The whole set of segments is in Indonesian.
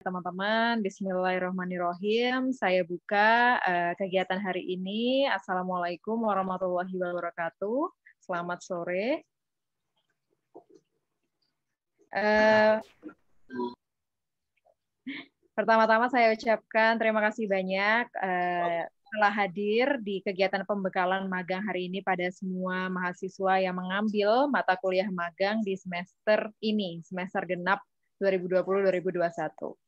Teman-teman, bismillahirrahmanirrahim. Saya buka kegiatan hari ini. Assalamualaikum warahmatullahi wabarakatuh. Selamat sore. Pertama-tama saya ucapkan terima kasih banyak telah hadir di kegiatan pembekalan magang hari ini pada semua mahasiswa yang mengambil mata kuliah magang di semester ini, semester genap 2020-2021.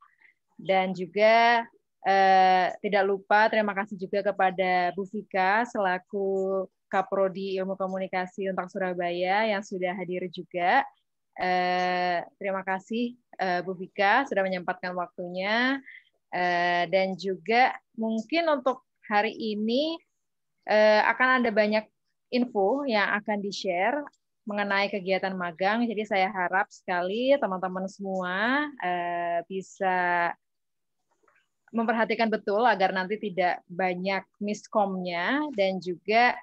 Dan juga tidak lupa terima kasih juga kepada Bu Vika selaku Kaprodi Ilmu Komunikasi Unpad Surabaya yang sudah hadir juga. Terima kasih Bu Vika sudah menyempatkan waktunya. Dan juga mungkin untuk hari ini akan ada banyak info yang akan di-share mengenai kegiatan magang. Jadi saya harap sekali teman-teman semua bisa memperhatikan betul agar nanti tidak banyak miskomnya, dan juga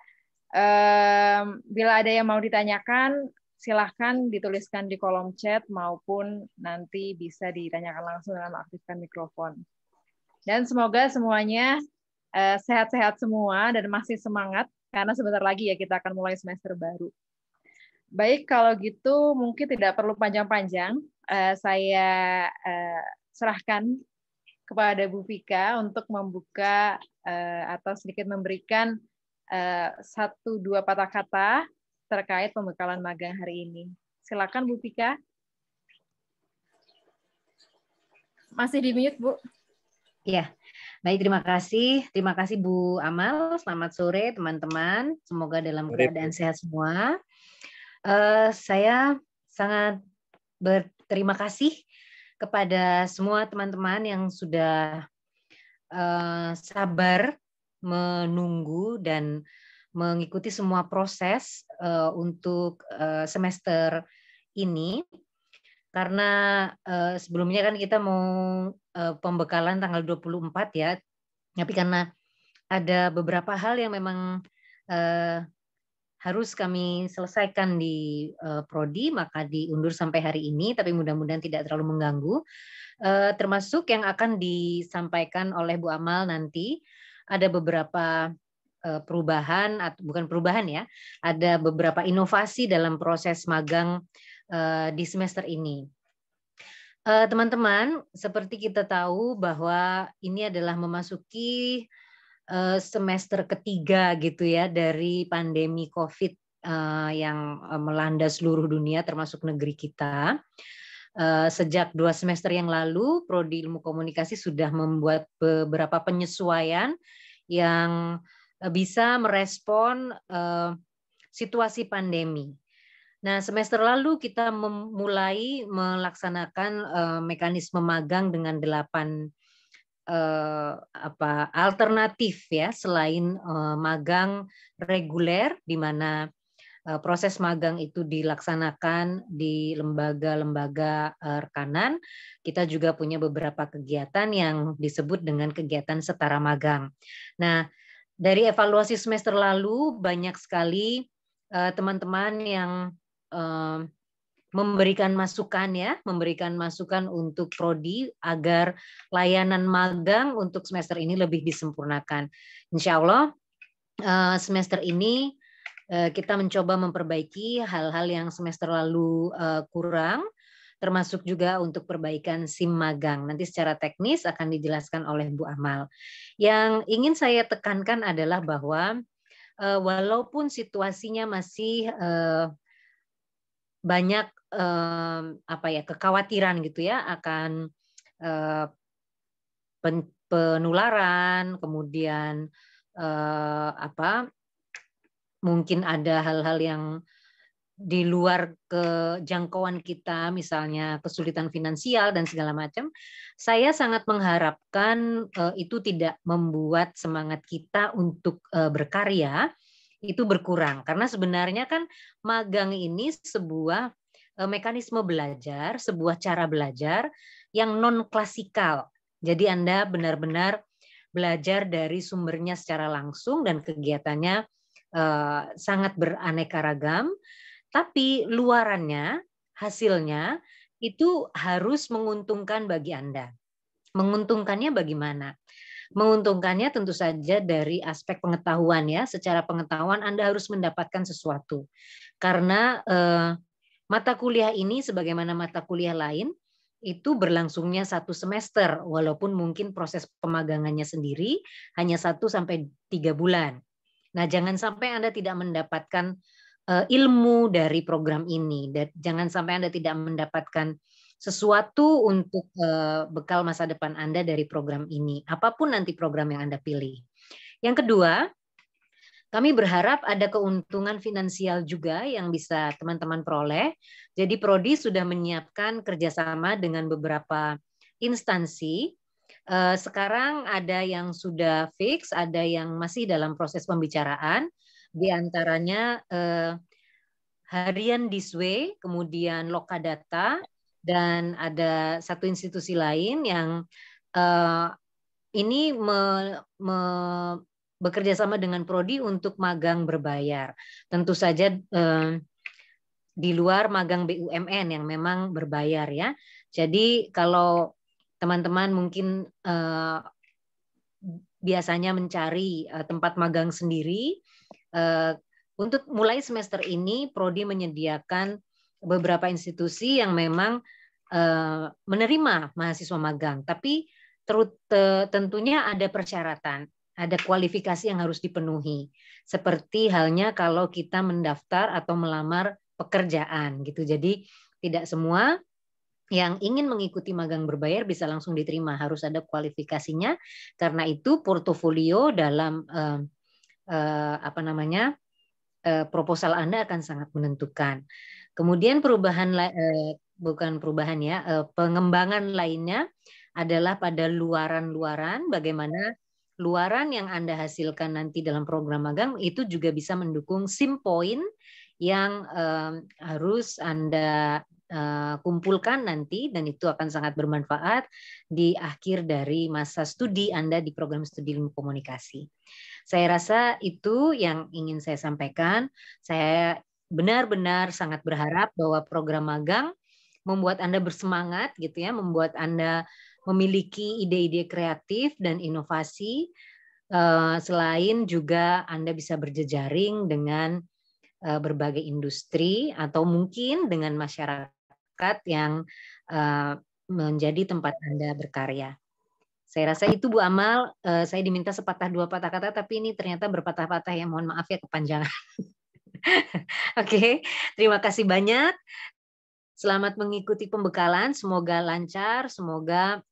bila ada yang mau ditanyakan silahkan dituliskan di kolom chat maupun nanti bisa ditanyakan langsung dengan mengaktifkan mikrofon. Dan semoga semuanya sehat-sehat semua dan masih semangat karena sebentar lagi ya kita akan mulai semester baru. Baik, kalau gitu mungkin tidak perlu panjang-panjang, saya serahkan kepada Bu Vika untuk membuka atau sedikit memberikan 1-2 patah kata terkait pembekalan magang hari ini. Silakan Bu Vika. Masih di-mute, Bu. Ya, baik, terima kasih. Terima kasih Bu Amal. Selamat sore teman-teman. Semoga dalam keadaan sehat semua. Saya sangat berterima kasih kepada semua teman-teman yang sudah sabar menunggu dan mengikuti semua proses untuk semester ini. Karena sebelumnya kan kita mau pembekalan tanggal 24 ya, tapi karena ada beberapa hal yang memang harus kami selesaikan di Prodi, maka diundur sampai hari ini, tapi mudah-mudahan tidak terlalu mengganggu. Termasuk yang akan disampaikan oleh Bu Amal nanti, ada beberapa perubahan, atau bukan perubahan ya, ada beberapa inovasi dalam proses magang di semester ini. Teman-teman, seperti kita tahu bahwa ini adalah memasuki semester ketiga gitu ya dari pandemi COVID yang melanda seluruh dunia termasuk negeri kita. Sejak 2 semester yang lalu, Prodi Ilmu Komunikasi sudah membuat beberapa penyesuaian yang bisa merespon situasi pandemi. Nah, semester lalu kita mulai melaksanakan mekanisme magang dengan 8 alternatif ya, selain magang reguler di mana proses magang itu dilaksanakan di lembaga-lembaga rekanan. Kita juga punya beberapa kegiatan yang disebut dengan kegiatan setara magang. Nah, dari evaluasi semester lalu banyak sekali teman-teman yang memberikan masukan untuk Prodi agar layanan magang untuk semester ini lebih disempurnakan. Insya Allah semester ini kita mencoba memperbaiki hal-hal yang semester lalu kurang, termasuk juga untuk perbaikan SIM magang. Nanti secara teknis akan dijelaskan oleh Bu Amal. Yang ingin saya tekankan adalah bahwa walaupun situasinya masih banyak kekhawatiran gitu ya akan penularan, kemudian mungkin ada hal-hal yang di luar kejangkauan kita, misalnya kesulitan finansial dan segala macam. Saya sangat mengharapkan itu tidak membuat semangat kita untuk berkarya itu berkurang, karena sebenarnya kan magang ini sebuah mekanisme belajar, sebuah cara belajar yang non klasikal. Jadi Anda benar-benar belajar dari sumbernya secara langsung dan kegiatannya sangat beraneka ragam, tapi luarannya, hasilnya itu harus menguntungkan bagi Anda. Menguntungkannya bagaimana? Menguntungkannya tentu saja dari aspek pengetahuan ya. Secara pengetahuan Anda harus mendapatkan sesuatu. Karena mata kuliah ini sebagaimana mata kuliah lain itu berlangsungnya 1 semester, walaupun mungkin proses pemagangannya sendiri hanya 1-3 bulan. Nah, jangan sampai Anda tidak mendapatkan ilmu dari program ini. Jangan sampai Anda tidak mendapatkan sesuatu untuk bekal masa depan Anda dari program ini, apapun nanti program yang Anda pilih. Yang kedua, kami berharap ada keuntungan finansial juga yang bisa teman-teman peroleh. Jadi Prodi sudah menyiapkan kerjasama dengan beberapa instansi. Sekarang ada yang sudah fix, ada yang masih dalam proses pembicaraan. Di antaranya Harian Disway, kemudian Lokadata, dan ada satu institusi lain yang ini bekerja sama dengan Prodi untuk magang berbayar. Tentu saja di luar magang BUMN yang memang berbayar ya. Jadi kalau teman-teman mungkin biasanya mencari tempat magang sendiri, untuk mulai semester ini Prodi menyediakan beberapa institusi yang memang menerima mahasiswa magang, tapi tentunya ada persyaratan, ada kualifikasi yang harus dipenuhi. Seperti halnya kalau kita mendaftar atau melamar pekerjaan gitu. Jadi tidak semua yang ingin mengikuti magang berbayar bisa langsung diterima, harus ada kualifikasinya. Karena itu portofolio dalam proposal Anda akan sangat menentukan. Kemudian pengembangan lainnya adalah pada luaran-luaran, bagaimana luaran yang Anda hasilkan nanti dalam program magang itu juga bisa mendukung SIM point yang harus Anda kumpulkan nanti, dan itu akan sangat bermanfaat di akhir dari masa studi Anda di program studi ilmu komunikasi. Saya rasa itu yang ingin saya sampaikan. Saya benar-benar sangat berharap bahwa program magang membuat Anda bersemangat gitu ya, membuat Anda memiliki ide-ide kreatif dan inovasi, selain juga Anda bisa berjejaring dengan berbagai industri atau mungkin dengan masyarakat yang menjadi tempat Anda berkarya. Saya rasa itu Bu Amal. Saya diminta sepatah dua patah kata, tapi ini ternyata berpatah-patah ya. Mohon maaf ya kepanjangan. Oke, terima kasih banyak. Selamat mengikuti pembekalan. Semoga lancar, semoga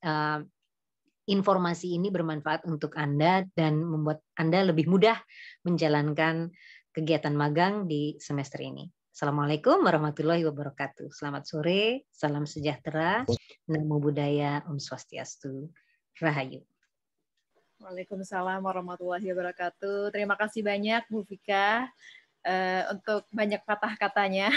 informasi ini bermanfaat untuk Anda dan membuat Anda lebih mudah menjalankan kegiatan magang di semester ini. Assalamualaikum warahmatullahi wabarakatuh. Selamat sore, salam sejahtera, namo buddhaya, Om Swastiastu. Rahayu. Waalaikumsalam warahmatullahi wabarakatuh. Terima kasih banyak Bu Vika untuk banyak patah katanya.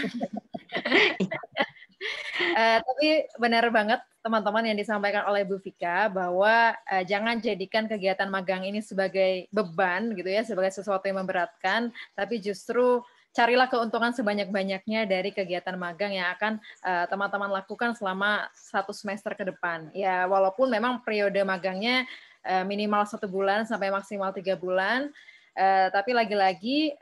Tapi benar banget teman-teman yang disampaikan oleh Bu Vika bahwa jangan jadikan kegiatan magang ini sebagai beban gitu ya, sebagai sesuatu yang memberatkan, tapi justru carilah keuntungan sebanyak-banyaknya dari kegiatan magang yang akan teman-teman lakukan selama 1 semester ke depan. Ya, walaupun memang periode magangnya minimal 1 bulan sampai maksimal 3 bulan, tapi lagi-lagi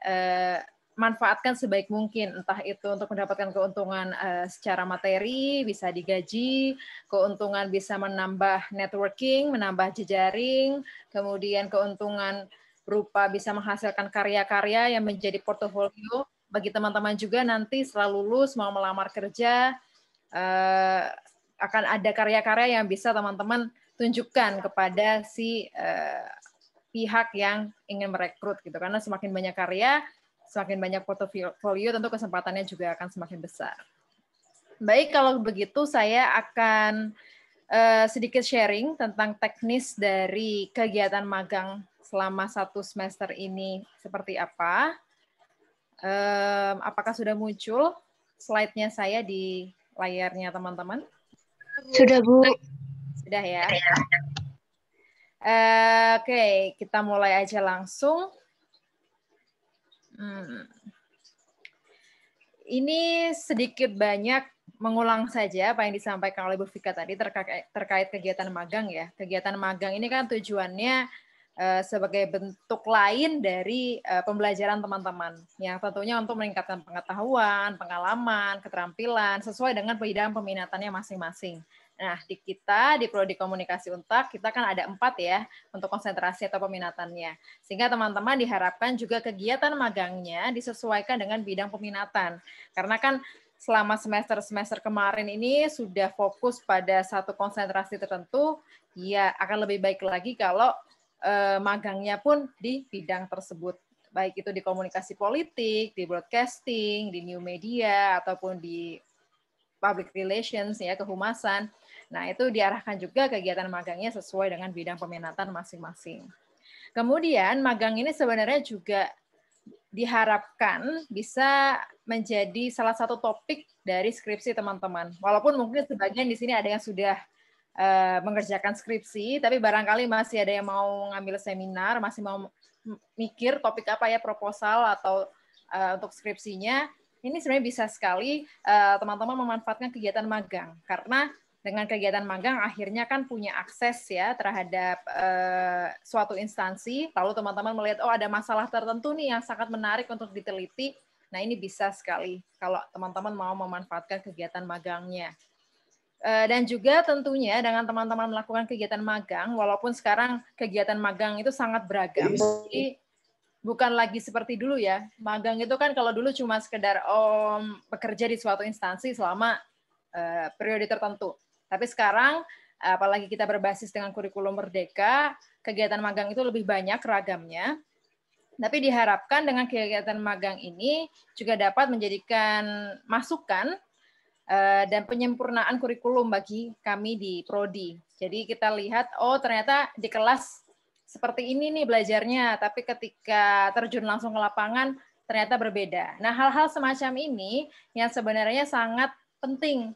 manfaatkan sebaik mungkin, entah itu untuk mendapatkan keuntungan secara materi, bisa digaji, keuntungan bisa menambah networking, menambah jejaring, kemudian keuntungan berupa bisa menghasilkan karya-karya yang menjadi portofolio bagi teman-teman juga nanti setelah lulus mau melamar kerja, akan ada karya-karya yang bisa teman-teman tunjukkan kepada si pihak yang ingin merekrut gitu, karena semakin banyak karya, semakin banyak portofolio, tentu kesempatannya juga akan semakin besar. Baik, kalau begitu saya akan sedikit sharing tentang teknis dari kegiatan magang selama 1 semester ini seperti apa. Apakah sudah muncul slide-nya saya di layarnya teman-teman? Sudah, Bu. Sudah ya. Oke, kita mulai aja langsung. Ini sedikit banyak mengulang saja apa yang disampaikan oleh Bu Vika tadi terkait kegiatan magang ya. Kegiatan magang ini kan tujuannya sebagai bentuk lain dari pembelajaran teman-teman yang tentunya untuk meningkatkan pengetahuan, pengalaman, keterampilan sesuai dengan bidang peminatannya masing-masing. Nah, di Prodi Komunikasi Untak kita kan ada 4 ya untuk konsentrasi atau peminatannya. Sehingga teman-teman diharapkan juga kegiatan magangnya disesuaikan dengan bidang peminatan. Karena kan selama semester-semester kemarin ini sudah fokus pada satu konsentrasi tertentu, ya akan lebih baik lagi kalau magangnya pun di bidang tersebut. Baik itu di komunikasi politik, di broadcasting, di new media, ataupun di public relations, ya kehumasan. Nah, itu diarahkan juga kegiatan magangnya sesuai dengan bidang peminatan masing-masing. Kemudian, magang ini sebenarnya juga diharapkan bisa menjadi salah satu topik dari skripsi teman-teman. Walaupun mungkin sebagian di sini ada yang sudah mengerjakan skripsi, tapi barangkali masih ada yang mau ngambil seminar, masih mau mikir topik apa ya, proposal atau untuk skripsinya. Ini sebenarnya bisa sekali teman-teman memanfaatkan kegiatan magang, karena dengan kegiatan magang akhirnya kan punya akses ya terhadap suatu instansi, lalu teman-teman melihat oh ada masalah tertentu nih yang sangat menarik untuk diteliti. Nah, ini bisa sekali kalau teman-teman mau memanfaatkan kegiatan magangnya. Dan juga tentunya dengan teman-teman melakukan kegiatan magang, walaupun sekarang kegiatan magang itu sangat beragam, jadi bukan lagi seperti dulu ya. Magang itu kan kalau dulu cuma sekedar bekerja di suatu instansi selama periode tertentu. Tapi sekarang, apalagi kita berbasis dengan kurikulum merdeka, kegiatan magang itu lebih banyak ragamnya. Tapi diharapkan dengan kegiatan magang ini juga dapat menjadikan masukan dan penyempurnaan kurikulum bagi kami di Prodi. Jadi kita lihat, oh ternyata di kelas seperti ini nih belajarnya, tapi ketika terjun langsung ke lapangan ternyata berbeda. Nah, hal-hal semacam ini yang sebenarnya sangat penting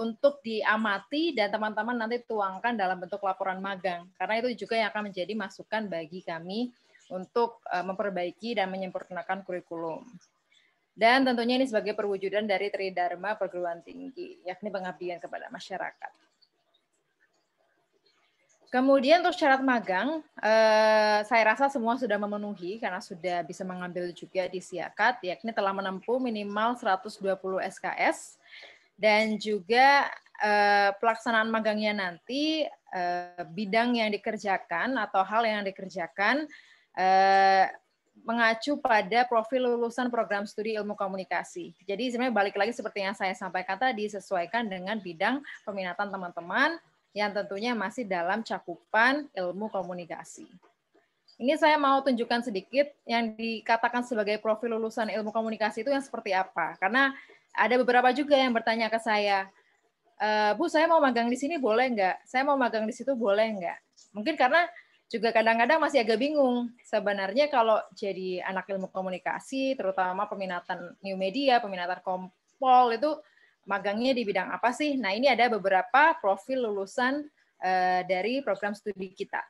untuk diamati dan teman-teman nanti tuangkan dalam bentuk laporan magang. Karena itu juga yang akan menjadi masukan bagi kami untuk memperbaiki dan menyempurnakan kurikulum. Dan tentunya ini sebagai perwujudan dari Tridharma Perguruan Tinggi, yakni pengabdian kepada masyarakat. Kemudian untuk syarat magang, saya rasa semua sudah memenuhi karena sudah bisa mengambil juga di Siakat, yakni telah menempuh minimal 120 SKS, dan juga pelaksanaan magangnya nanti, bidang yang dikerjakan atau hal yang dikerjakan, mengacu pada profil lulusan program studi ilmu komunikasi. Jadi sebenarnya balik lagi seperti yang saya sampaikan tadi, sesuaikan dengan bidang peminatan teman-teman yang tentunya masih dalam cakupan ilmu komunikasi. Ini saya mau tunjukkan sedikit yang dikatakan sebagai profil lulusan ilmu komunikasi itu yang seperti apa. Karena ada beberapa juga yang bertanya ke saya, Bu, saya mau magang di sini boleh nggak? Saya mau magang di situ boleh nggak? Mungkin karena juga kadang-kadang masih agak bingung. Sebenarnya kalau jadi anak ilmu komunikasi, terutama peminatan new media, peminatan kompol, itu magangnya di bidang apa sih? Nah, ini ada beberapa profil lulusan dari program studi kita.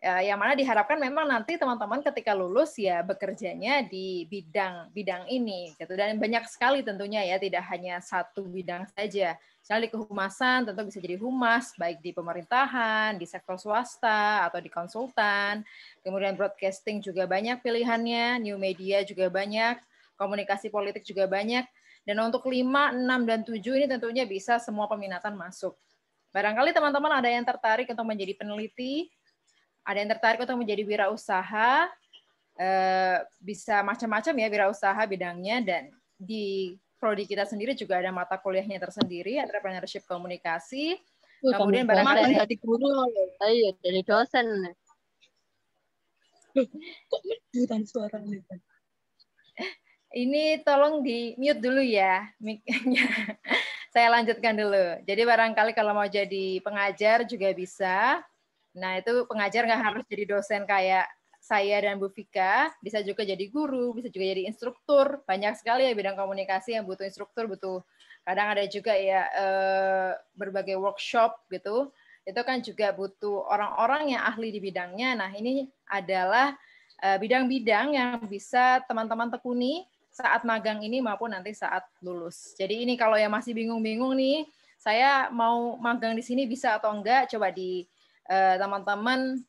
Yang mana diharapkan memang nanti teman-teman ketika lulus ya bekerjanya di bidang ini gitu, dan banyak sekali tentunya ya, tidak hanya satu bidang saja. Misalnya di kehumasan tentu bisa jadi humas baik di pemerintahan, di sektor swasta atau di konsultan. Kemudian broadcasting juga banyak pilihannya, new media juga banyak, komunikasi politik juga banyak. Dan untuk 5, 6 dan 7 ini tentunya bisa semua peminatan masuk. Barangkali teman-teman ada yang tertarik untuk menjadi peneliti, ada yang tertarik untuk menjadi wirausaha, bisa macam-macam ya wirausaha bidangnya, dan di prodi kita sendiri juga ada mata kuliahnya tersendiri, entrepreneurship komunikasi. Kemudian barangkali jadi guru, ayo jadi dosen. Bukan suara ini tolong di mute dulu ya mic-nya. Saya lanjutkan dulu. Jadi barangkali kalau mau jadi pengajar juga bisa. Nah, itu pengajar nggak harus jadi dosen kayak saya dan Bu Vika, bisa juga jadi guru, bisa juga jadi instruktur. Banyak sekali ya bidang komunikasi yang butuh instruktur, kadang ada juga ya berbagai workshop gitu. Itu kan juga butuh orang-orang yang ahli di bidangnya. Nah, ini adalah bidang-bidang yang bisa teman-teman tekuni saat magang ini maupun nanti saat lulus. Jadi ini kalau yang masih bingung-bingung nih, saya mau magang di sini bisa atau enggak, coba di teman-teman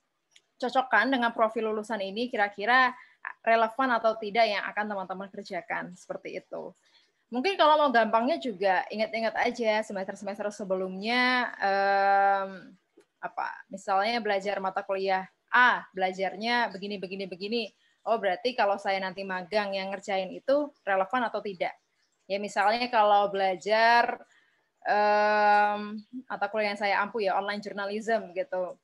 cocokkan dengan profil lulusan ini kira-kira relevan atau tidak yang akan teman-teman kerjakan, seperti itu. Mungkin kalau mau gampangnya juga ingat-ingat aja semester-semester sebelumnya misalnya belajar mata kuliah A, belajarnya begini. Oh, berarti kalau saya nanti magang yang ngerjain itu relevan atau tidak. Ya misalnya kalau belajar mata kuliah yang saya ampu ya online journalism gitu,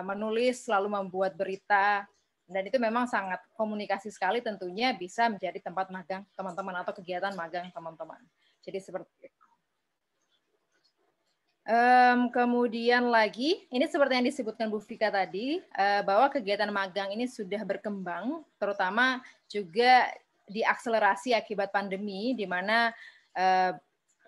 menulis lalu membuat berita, dan itu memang sangat komunikasi sekali, tentunya bisa menjadi tempat magang teman-teman atau kegiatan magang teman-teman. Jadi seperti itu. Kemudian lagi, ini seperti yang disebutkan Bu Vika tadi, bahwa kegiatan magang ini sudah berkembang, terutama juga diakselerasi akibat pandemi, di mana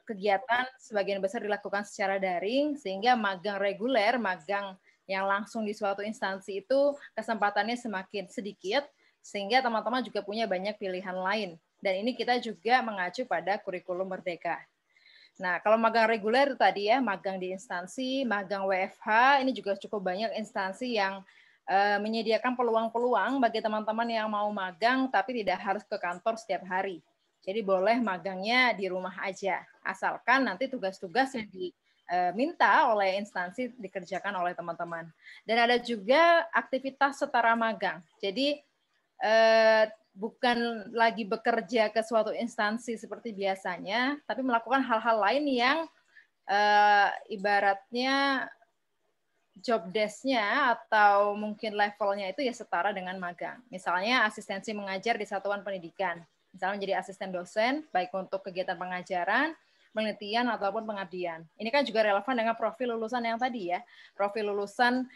kegiatan sebagian besar dilakukan secara daring, sehingga magang reguler, magang yang langsung di suatu instansi itu kesempatannya semakin sedikit, sehingga teman-teman juga punya banyak pilihan lain. Dan ini kita juga mengacu pada kurikulum Merdeka. Nah, kalau magang reguler tadi ya, magang di instansi, magang WFH, ini juga cukup banyak instansi yang menyediakan peluang-peluang bagi teman-teman yang mau magang, tapi tidak harus ke kantor setiap hari. Jadi boleh magangnya di rumah aja, asalkan nanti tugas-tugas yang diminta oleh instansi dikerjakan oleh teman-teman. Dan ada juga aktivitas setara magang. Jadi bukan lagi bekerja ke suatu instansi seperti biasanya, tapi melakukan hal-hal lain yang ibaratnya job desk-nya atau mungkin levelnya itu ya setara dengan magang. Misalnya asistensi mengajar di satuan pendidikan. Misalnya menjadi asisten dosen, baik untuk kegiatan pengajaran, penelitian, ataupun pengabdian. Ini kan juga relevan dengan profil lulusan yang tadi ya. Profil lulusan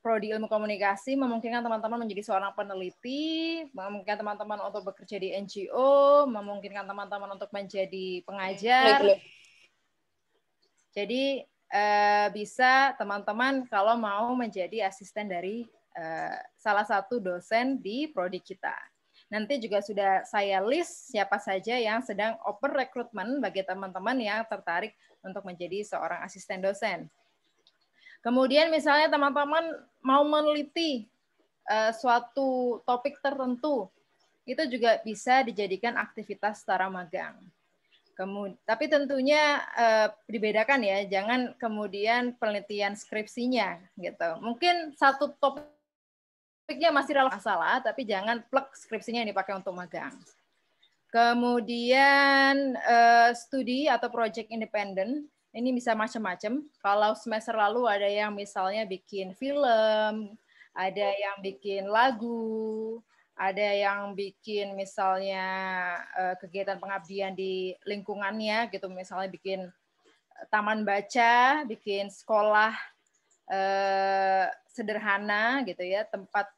prodi ilmu komunikasi memungkinkan teman-teman menjadi seorang peneliti, memungkinkan teman-teman untuk bekerja di NGO, memungkinkan teman-teman untuk menjadi pengajar. Jadi bisa teman-teman kalau mau menjadi asisten dari salah satu dosen di prodi kita. Nanti juga sudah saya list siapa saja yang sedang open recruitment bagi teman-teman yang tertarik untuk menjadi seorang asisten dosen. Kemudian misalnya teman-teman mau meneliti suatu topik tertentu, itu juga bisa dijadikan aktivitas setara magang. Tapi tentunya dibedakan ya, jangan kemudian penelitian skripsinya gitu. Mungkin satu topiknya masih relevan masalah, tapi jangan plek skripsinya yang dipakai untuk magang. Kemudian studi atau project independen, ini bisa macam-macam. Kalau semester lalu ada yang misalnya bikin film, ada yang bikin lagu, ada yang bikin misalnya kegiatan pengabdian di lingkungannya gitu, misalnya bikin taman baca, bikin sekolah sederhana gitu ya, tempat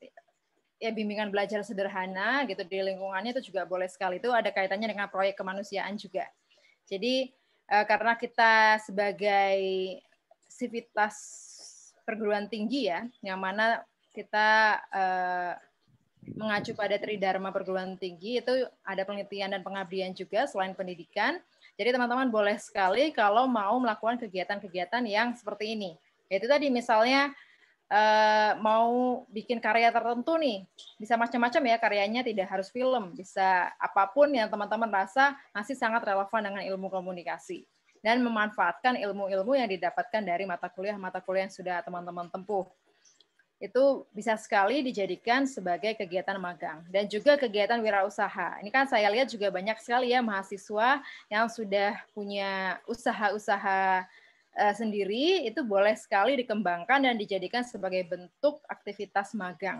ya bimbingan belajar sederhana gitu di lingkungannya, itu juga boleh sekali. Itu ada kaitannya dengan proyek kemanusiaan juga. Jadi karena kita sebagai sivitas perguruan tinggi ya, yang mana kita mengacu pada Tridharma perguruan tinggi, itu ada penelitian dan pengabdian juga selain pendidikan. Jadi teman-teman boleh sekali kalau mau melakukan kegiatan-kegiatan yang seperti ini. Yaitu tadi misalnya mau bikin karya tertentu nih, bisa macam-macam ya karyanya, tidak harus film, bisa apapun yang teman-teman rasa masih sangat relevan dengan ilmu komunikasi dan memanfaatkan ilmu-ilmu yang didapatkan dari mata kuliah yang sudah teman-teman tempuh. Itu bisa sekali dijadikan sebagai kegiatan magang dan juga kegiatan wirausaha. Ini kan saya lihat juga banyak sekali ya mahasiswa yang sudah punya usaha-usaha sendiri, itu boleh sekali dikembangkan dan dijadikan sebagai bentuk aktivitas magang.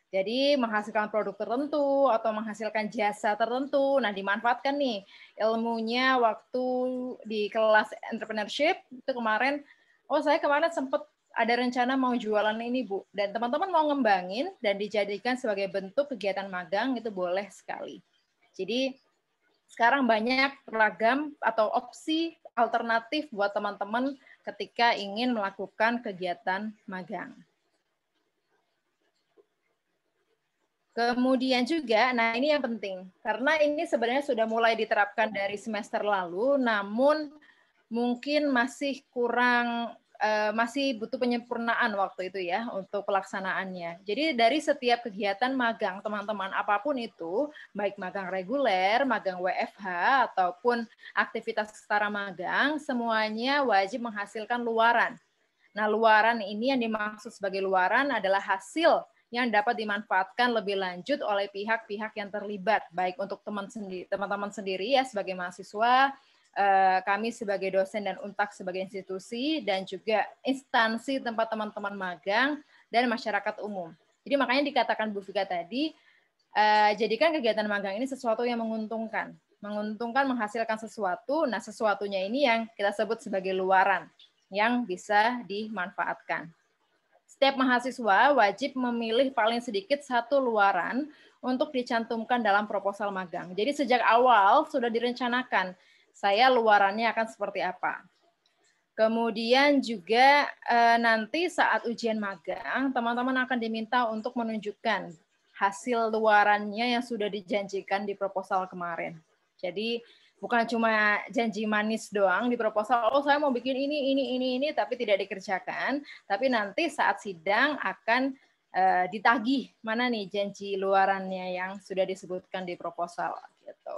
Jadi menghasilkan produk tertentu atau menghasilkan jasa tertentu, nah dimanfaatkan nih ilmunya waktu di kelas entrepreneurship itu kemarin, saya kemarin sempat ada rencana mau jualan ini Bu, dan teman-teman mau ngembangin dan dijadikan sebagai bentuk kegiatan magang, itu boleh sekali. Jadi sekarang banyak ragam atau opsi alternatif buat teman-teman ketika ingin melakukan kegiatan magang. Kemudian juga, nah ini yang penting, karena ini sebenarnya sudah mulai diterapkan dari semester lalu, namun mungkin masih kurang, masih butuh penyempurnaan waktu itu ya untuk pelaksanaannya. Jadi dari setiap kegiatan magang teman-teman apapun itu, baik magang reguler, magang WFH, ataupun aktivitas setara magang, semuanya wajib menghasilkan luaran. Nah, luaran ini yang dimaksud sebagai luaran adalah hasil yang dapat dimanfaatkan lebih lanjut oleh pihak-pihak yang terlibat, baik untuk teman-teman sendiri ya sebagai mahasiswa, kami sebagai dosen dan UNTAK sebagai institusi, dan juga instansi tempat teman-teman magang dan masyarakat umum. Jadi makanya dikatakan Bu Vika tadi, jadikan kegiatan magang ini sesuatu yang menguntungkan, menghasilkan sesuatu. Nah, sesuatunya ini yang kita sebut sebagai luaran yang bisa dimanfaatkan. Setiap mahasiswa wajib memilih paling sedikit satu luaran untuk dicantumkan dalam proposal magang. Jadi sejak awal sudah direncanakan saya luarannya akan seperti apa. Kemudian juga nanti saat ujian magang, teman-teman akan diminta untuk menunjukkan hasil luarannya yang sudah dijanjikan di proposal kemarin. Jadi bukan cuma janji manis doang di proposal, oh saya mau bikin ini, tapi tidak dikerjakan. Tapi nanti saat sidang akan ditagih mana nih janji luarannya yang sudah disebutkan di proposal. Gitu.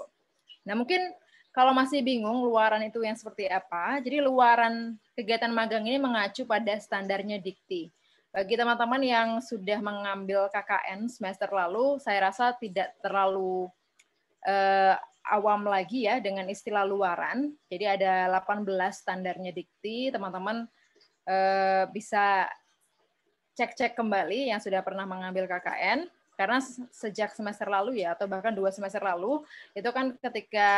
Nah mungkin kalau masih bingung luaran itu yang seperti apa, jadi luaran kegiatan magang ini mengacu pada standarnya Dikti. Bagi teman-teman yang sudah mengambil KKN semester lalu, saya rasa tidak terlalu awam lagi ya dengan istilah luaran. Jadi ada 18 standarnya Dikti, teman-teman bisa cek-cek kembali yang sudah pernah mengambil KKN, karena sejak semester lalu ya, atau bahkan 2 semester lalu, itu kan ketika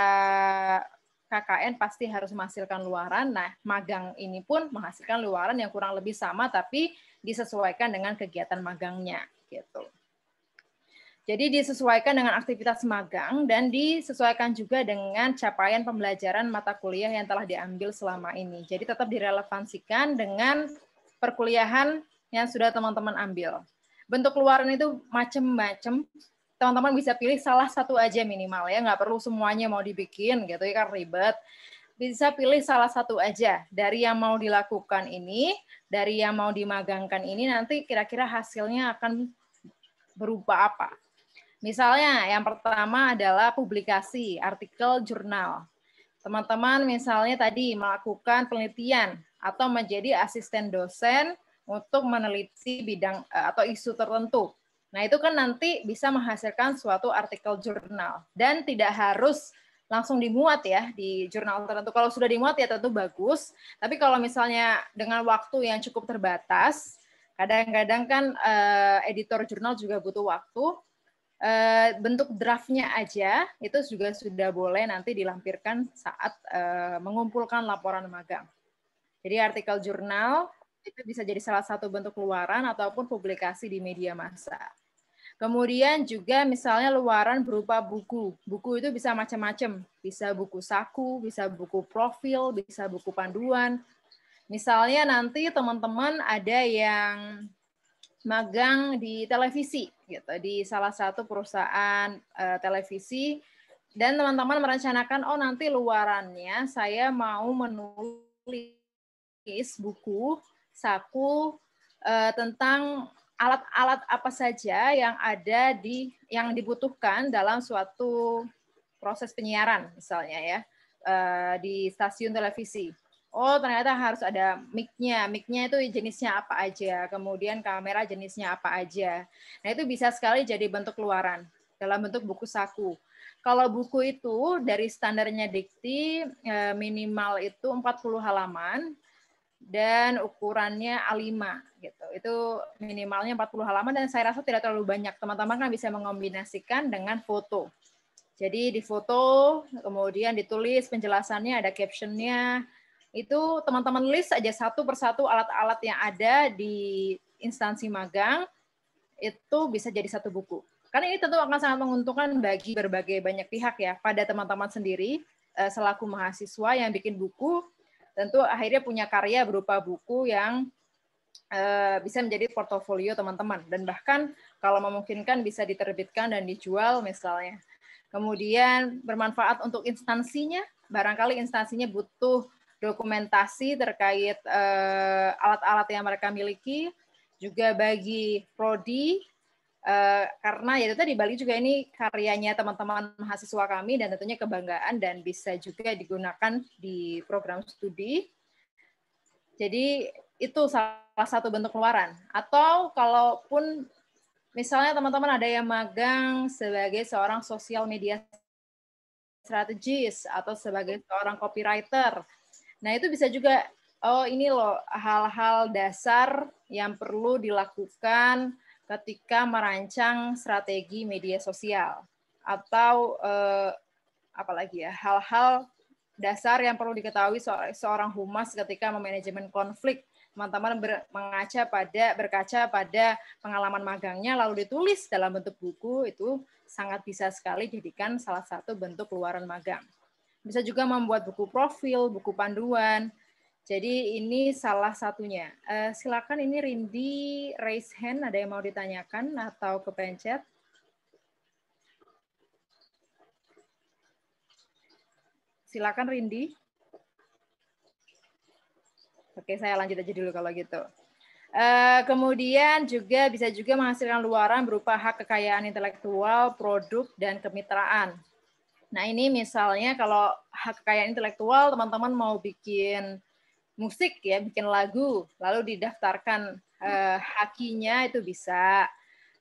KKN pasti harus menghasilkan luaran, nah magang ini pun menghasilkan luaran yang kurang lebih sama, tapi disesuaikan dengan kegiatan magangnya. Gitu. Jadi disesuaikan dengan aktivitas magang dan disesuaikan juga dengan capaian pembelajaran mata kuliah yang telah diambil selama ini. Jadi tetap direlevansikan dengan perkuliahan yang sudah teman-teman ambil. Bentuk luaran itu macam-macam. Teman-teman bisa pilih salah satu aja minimal ya, nggak perlu semuanya mau dibikin gitu ya kan ribet. Bisa pilih salah satu aja dari yang mau dilakukan ini, dari yang mau dimagangkan ini, nanti kira-kira hasilnya akan berupa apa. Misalnya yang pertama adalah publikasi, artikel jurnal. Teman-teman misalnya tadi melakukan penelitian atau menjadi asisten dosen untuk meneliti bidang atau isu tertentu. Nah itu kan nanti bisa menghasilkan suatu artikel jurnal dan tidak harus langsung dimuat ya di jurnal tertentu. Kalau sudah dimuat ya tentu bagus, tapi kalau misalnya dengan waktu yang cukup terbatas, kadang-kadang kan editor jurnal juga butuh waktu, bentuk draftnya aja itu juga sudah boleh nanti dilampirkan saat mengumpulkan laporan magang. Jadi artikel jurnal itu bisa jadi salah satu bentuk luaran ataupun publikasi di media massa. Kemudian juga misalnya luaran berupa buku. Buku itu bisa macam-macam. Bisa buku saku, bisa buku profil, bisa buku panduan. Misalnya nanti teman-teman ada yang magang di televisi, gitu, di salah satu perusahaan televisi, dan teman-teman merencanakan, oh nanti luarannya saya mau menulis buku saku tentang alat-alat apa saja yang ada yang dibutuhkan dalam suatu proses penyiaran, misalnya ya di stasiun televisi. Oh, ternyata harus ada mic-nya. Mic-nya itu jenisnya apa aja. Kemudian kamera jenisnya apa aja. Nah, itu bisa sekali jadi bentuk luaran dalam bentuk buku saku. Kalau buku itu dari standarnya Dikti minimal itu 40 halaman dan ukurannya A5 gitu. Itu minimalnya 40 halaman dan saya rasa tidak terlalu banyak. Teman-teman kan bisa mengombinasikan dengan foto. Jadi di foto, kemudian ditulis penjelasannya, ada caption-nya. Itu teman-teman list aja satu persatu alat-alat yang ada di instansi magang, itu bisa jadi satu buku. Karena ini tentu akan sangat menguntungkan bagi berbagai banyak pihak ya, pada teman-teman sendiri, selaku mahasiswa yang bikin buku, tentu akhirnya punya karya berupa buku yang bisa menjadi portofolio teman-teman, dan bahkan kalau memungkinkan bisa diterbitkan dan dijual misalnya. Kemudian bermanfaat untuk instansinya, barangkali instansinya butuh dokumentasi terkait alat-alat yang mereka miliki, juga bagi prodi, karena ya itu tadi Bali juga ini karyanya teman-teman mahasiswa kami dan tentunya kebanggaan dan bisa juga digunakan di program studi. Jadi itu salah satu bentuk luaran. Atau kalaupun misalnya teman-teman ada yang magang sebagai seorang sosial media strategis atau sebagai seorang copywriter. Nah, itu bisa juga, oh ini loh hal-hal dasar yang perlu dilakukan ketika merancang strategi media sosial. Atau apalagi ya, hal-hal dasar yang perlu diketahui seorang humas ketika memanajemen konflik. Teman-teman berkaca pada pengalaman magangnya lalu ditulis dalam bentuk buku, itu sangat bisa sekali jadikan salah satu bentuk luaran magang. Bisa juga membuat buku profil, buku panduan. Jadi ini salah satunya. Silakan ini Rindi raise hand, ada yang mau ditanyakan atau kepencet. Silakan Rindi. Oke, saya lanjut aja dulu kalau gitu. Kemudian juga bisa juga menghasilkan luaran berupa hak kekayaan intelektual, produk, dan kemitraan. Nah, ini misalnya kalau hak kekayaan intelektual, teman-teman mau bikin musik ya, bikin lagu, lalu didaftarkan hakinya itu bisa.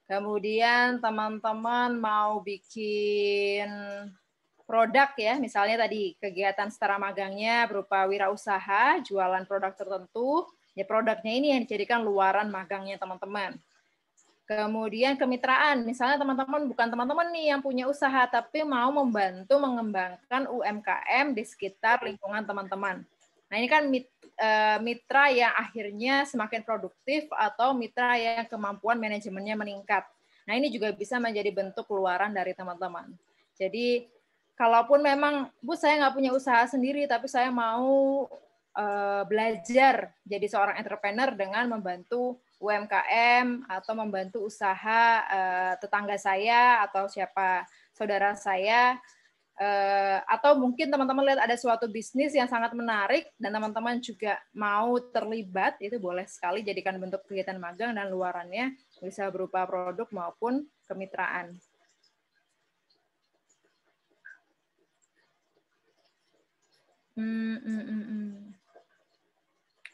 Kemudian teman-teman mau bikin produk ya, misalnya tadi kegiatan setara magangnya berupa wirausaha, jualan produk tertentu, ya produknya ini yang dijadikan luaran magangnya teman-teman. Kemudian kemitraan, misalnya teman-teman bukan teman-teman nih yang punya usaha, tapi mau membantu mengembangkan UMKM di sekitar lingkungan teman-teman. Nah ini kan mitra yang akhirnya semakin produktif atau mitra yang kemampuan manajemennya meningkat. Nah ini juga bisa menjadi bentuk keluaran dari teman-teman. Jadi kalaupun memang, Bu saya nggak punya usaha sendiri, tapi saya mau belajar jadi seorang entrepreneur dengan membantu UMKM atau membantu usaha tetangga saya atau siapa saudara saya, atau mungkin teman-teman lihat ada suatu bisnis yang sangat menarik dan teman-teman juga mau terlibat, itu boleh sekali jadikan bentuk kegiatan magang dan luarannya bisa berupa produk maupun kemitraan.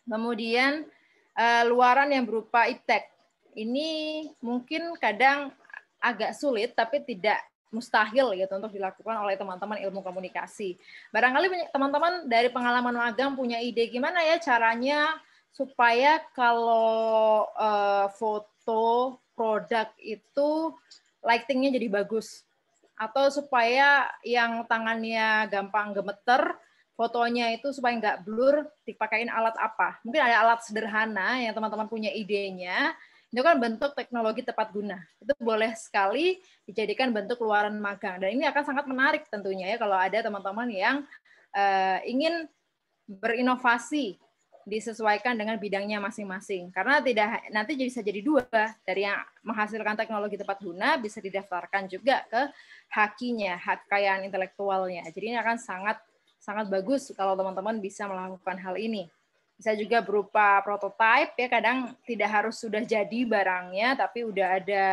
Kemudian luaran yang berupa iptek. Ini mungkin kadang agak sulit tapi tidak mustahil gitu untuk dilakukan oleh teman-teman ilmu komunikasi. Barangkali teman-teman dari pengalaman magang punya ide gimana ya caranya supaya kalau foto produk itu lighting-nya jadi bagus. Atau supaya yang tangannya gampang gemeter, fotonya itu supaya nggak blur, dipakein alat apa. Mungkin ada alat sederhana yang teman-teman punya idenya, itu kan bentuk teknologi tepat guna. Itu boleh sekali dijadikan bentuk luaran magang. Dan ini akan sangat menarik tentunya ya kalau ada teman-teman yang ingin berinovasi disesuaikan dengan bidangnya masing-masing. Karena tidak nanti bisa jadi dua, dari yang menghasilkan teknologi tepat guna bisa didaftarkan juga ke hakinya, hak kekayaan intelektualnya. Jadi ini akan sangat bagus kalau teman-teman bisa melakukan hal ini. Bisa juga berupa prototype ya, kadang tidak harus sudah jadi barangnya, tapi udah ada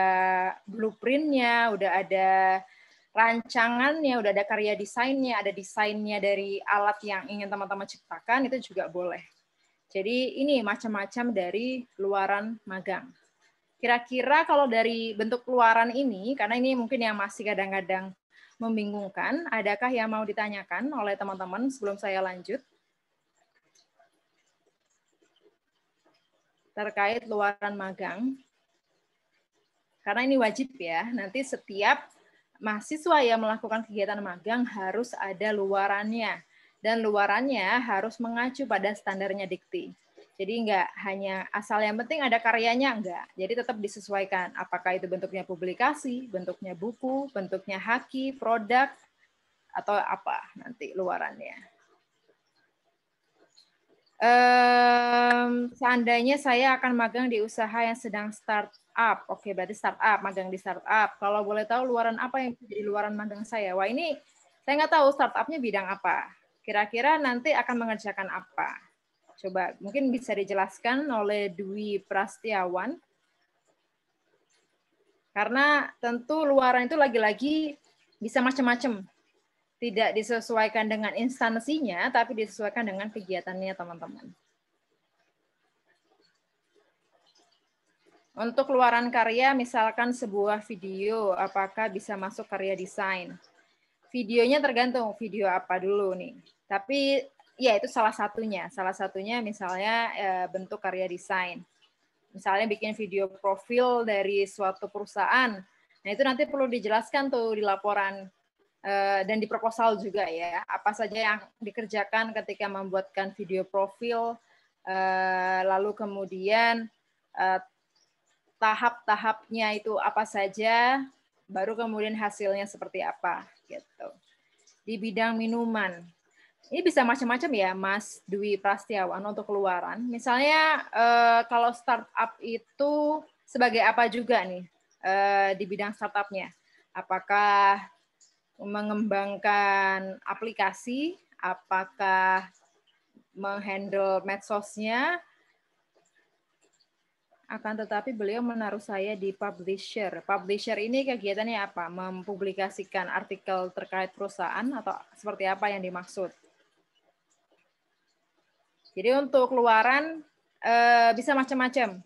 blueprint-nya, udah ada rancangannya, udah ada karya desainnya, ada desainnya dari alat yang ingin teman-teman ciptakan, itu juga boleh. Jadi ini macam-macam dari luaran magang. Kira-kira kalau dari bentuk luaran ini, karena ini mungkin yang masih kadang-kadang membingungkan, adakah yang mau ditanyakan oleh teman-teman sebelum saya lanjut? Terkait luaran magang. Karena ini wajib ya, nanti setiap mahasiswa yang melakukan kegiatan magang harus ada luarannya. Dan luarannya harus mengacu pada standarnya Dikti. Jadi enggak hanya asal yang penting ada karyanya, enggak. Jadi tetap disesuaikan. Apakah itu bentuknya publikasi, bentuknya buku, bentuknya haki, produk, atau apa nanti luarannya. Seandainya saya akan magang di usaha yang sedang startup, oke, berarti startup, magang di startup. Kalau boleh tahu luaran apa yang jadi luaran magang saya? Wah, ini saya nggak tahu startupnya bidang apa. Kira-kira nanti akan mengerjakan apa? Coba mungkin bisa dijelaskan oleh Dwi Prastiawan. Karena tentu luaran itu lagi-lagi bisa macam-macam. Tidak disesuaikan dengan instansinya, tapi disesuaikan dengan kegiatannya teman-teman. Untuk luaran karya, misalkan sebuah video, apakah bisa masuk karya desain? Videonya tergantung video apa dulu nih. Tapi ya itu salah satunya. Salah satunya misalnya bentuk karya desain. Misalnya bikin video profil dari suatu perusahaan. Nah itu nanti perlu dijelaskan tuh di laporan dan di proposal juga ya. Apa saja yang dikerjakan ketika membuatkan video profil, lalu kemudian tahap-tahapnya itu apa saja, baru kemudian hasilnya seperti apa gitu. Di bidang minuman, ini bisa macam-macam ya Mas Dwi Prastiawan untuk keluaran. Misalnya kalau startup itu sebagai apa juga nih di bidang startupnya? Apakah mengembangkan aplikasi, apakah menghandle medsosnya, akan tetapi beliau menaruh saya di publisher. Publisher ini kegiatannya apa? Mempublikasikan artikel terkait perusahaan atau seperti apa yang dimaksud? Jadi untuk keluaran bisa macam-macam.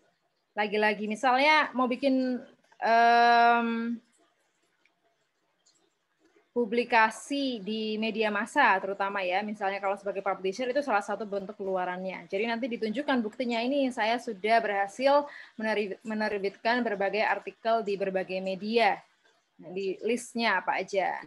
Lagi-lagi misalnya mau bikin publikasi di media massa terutama ya, misalnya kalau sebagai publisher itu salah satu bentuk keluarannya. Jadi nanti ditunjukkan buktinya ini saya sudah berhasil menerbitkan berbagai artikel di berbagai media. Di listnya apa aja.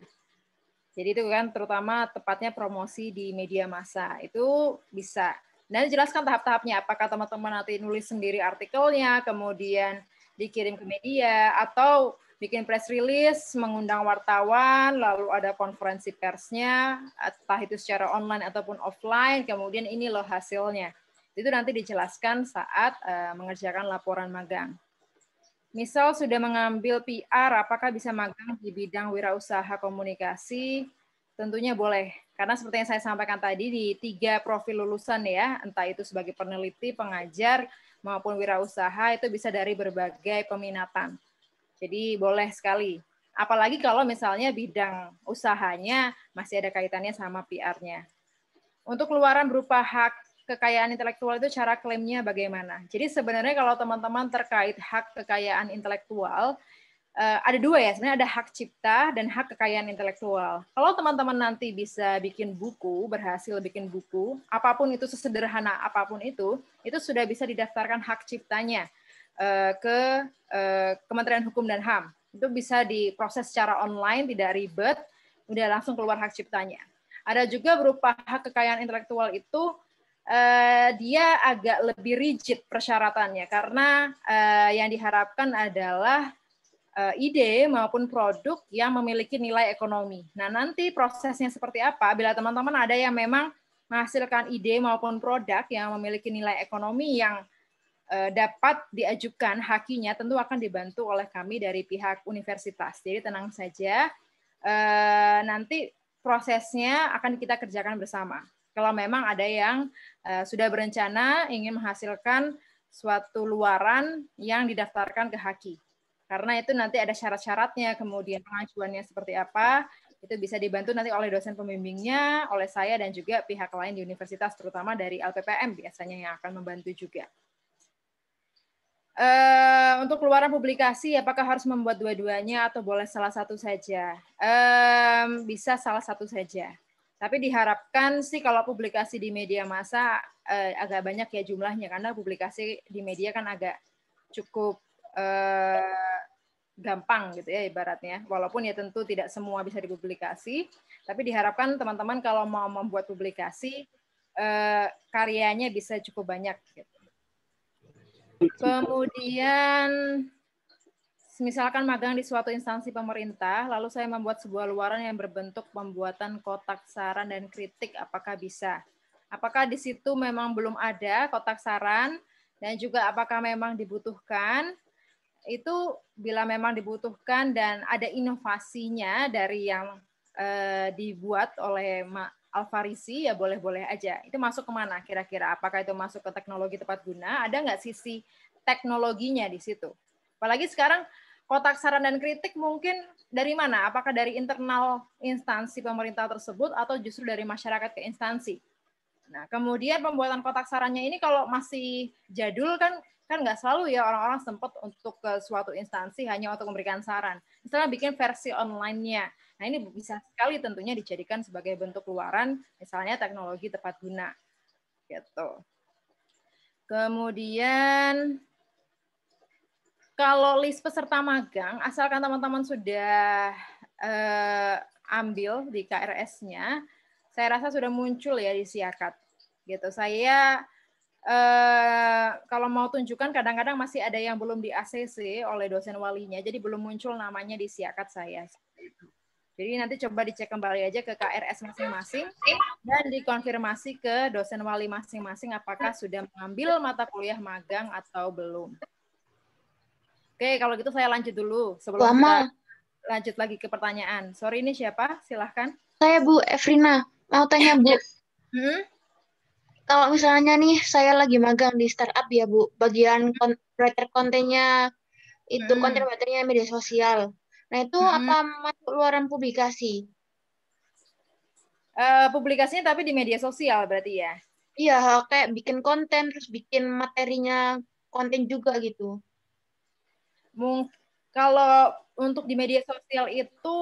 Jadi itu kan terutama tepatnya promosi di media massa. Itu bisa. Dan dijelaskan tahap-tahapnya, apakah teman-teman nanti nulis sendiri artikelnya, kemudian dikirim ke media, atau bikin press release, mengundang wartawan, lalu ada konferensi persnya, entah itu secara online ataupun offline, kemudian ini loh hasilnya. Itu nanti dijelaskan saat mengerjakan laporan magang. Misal sudah mengambil PR, apakah bisa magang di bidang wirausaha komunikasi? Tentunya boleh. Karena seperti yang saya sampaikan tadi, di 3 profil lulusan ya, entah itu sebagai peneliti, pengajar, maupun wirausaha, itu bisa dari berbagai peminatan. Jadi boleh sekali. Apalagi kalau misalnya bidang usahanya masih ada kaitannya sama PR-nya. Untuk keluaran berupa hak kekayaan intelektual itu cara klaimnya bagaimana? Jadi sebenarnya kalau teman-teman terkait hak kekayaan intelektual, ada 2 ya, sebenarnya ada hak cipta dan hak kekayaan intelektual. Kalau teman-teman nanti bisa bikin buku, berhasil bikin buku, apapun itu sesederhana apapun itu sudah bisa didaftarkan hak ciptanya ke Kementerian Hukum dan HAM. Itu bisa diproses secara online, tidak ribet, udah langsung keluar hak ciptanya. Ada juga berupa hak kekayaan intelektual itu dia agak lebih rigid persyaratannya karena yang diharapkan adalah ide maupun produk yang memiliki nilai ekonomi. Nah, nanti prosesnya seperti apa? Bila teman-teman ada yang memang menghasilkan ide maupun produk yang memiliki nilai ekonomi yang dapat diajukan hakinya, tentu akan dibantu oleh kami dari pihak universitas. Jadi tenang saja, nanti prosesnya akan kita kerjakan bersama. Kalau memang ada yang sudah berencana ingin menghasilkan suatu luaran yang didaftarkan ke haki. Karena itu nanti ada syarat-syaratnya, kemudian pengajuannya seperti apa, itu bisa dibantu nanti oleh dosen pembimbingnya, oleh saya, dan juga pihak lain di universitas, terutama dari LPPM biasanya yang akan membantu juga. Untuk keluaran publikasi, apakah harus membuat dua-duanya atau boleh salah satu saja? Bisa salah satu saja. Tapi diharapkan sih kalau publikasi di media massa agak banyak ya jumlahnya, karena publikasi di media kan agak cukup gampang gitu ya ibaratnya. Walaupun ya tentu tidak semua bisa dipublikasi, tapi diharapkan teman-teman kalau mau membuat publikasi, karyanya bisa cukup banyak gitu. Kemudian, misalkan magang di suatu instansi pemerintah, lalu saya membuat sebuah luaran yang berbentuk pembuatan kotak saran dan kritik, apakah bisa? Apakah di situ memang belum ada kotak saran dan juga apakah memang dibutuhkan? Itu bila memang dibutuhkan dan ada inovasinya dari yang dibuat oleh Alfarisi, ya boleh-boleh aja. Itu masuk kemana kira-kira? Apakah itu masuk ke teknologi tepat guna? Ada nggak sisi teknologinya di situ? Apalagi sekarang kotak saran dan kritik mungkin dari mana? Apakah dari internal instansi pemerintah tersebut atau justru dari masyarakat ke instansi? Nah, kemudian pembuatan kotak sarannya ini kalau masih jadul kan nggak selalu ya orang-orang sempat untuk ke suatu instansi hanya untuk memberikan saran. Misalnya bikin versi online-nya. Nah, ini bisa sekali tentunya dijadikan sebagai bentuk luaran, misalnya teknologi tepat guna. Gitu. Kemudian kalau list peserta magang, asalkan teman-teman sudah ambil di KRS-nya, saya rasa sudah muncul ya di Siakat. Gitu. Saya kalau mau tunjukkan kadang-kadang masih ada yang belum di ACC oleh dosen walinya, jadi belum muncul namanya di Siakat saya. Jadi nanti coba dicek kembali aja ke KRS masing-masing dan dikonfirmasi ke dosen wali masing-masing apakah sudah mengambil mata kuliah magang atau belum. Oke, kalau gitu saya lanjut dulu sebelum kita lanjut lagi ke pertanyaan. Sorry, ini siapa? Silahkan. Saya Bu Efrina. Mau tanya Bu. Kalau misalnya nih saya lagi magang di startup ya Bu, bagian writer kontennya itu konten writernya media sosial. Nah itu apa masuk luaran publikasi? Publikasinya tapi di media sosial berarti ya? Iya, kayak bikin konten terus bikin materinya konten juga gitu. Kalau untuk di media sosial itu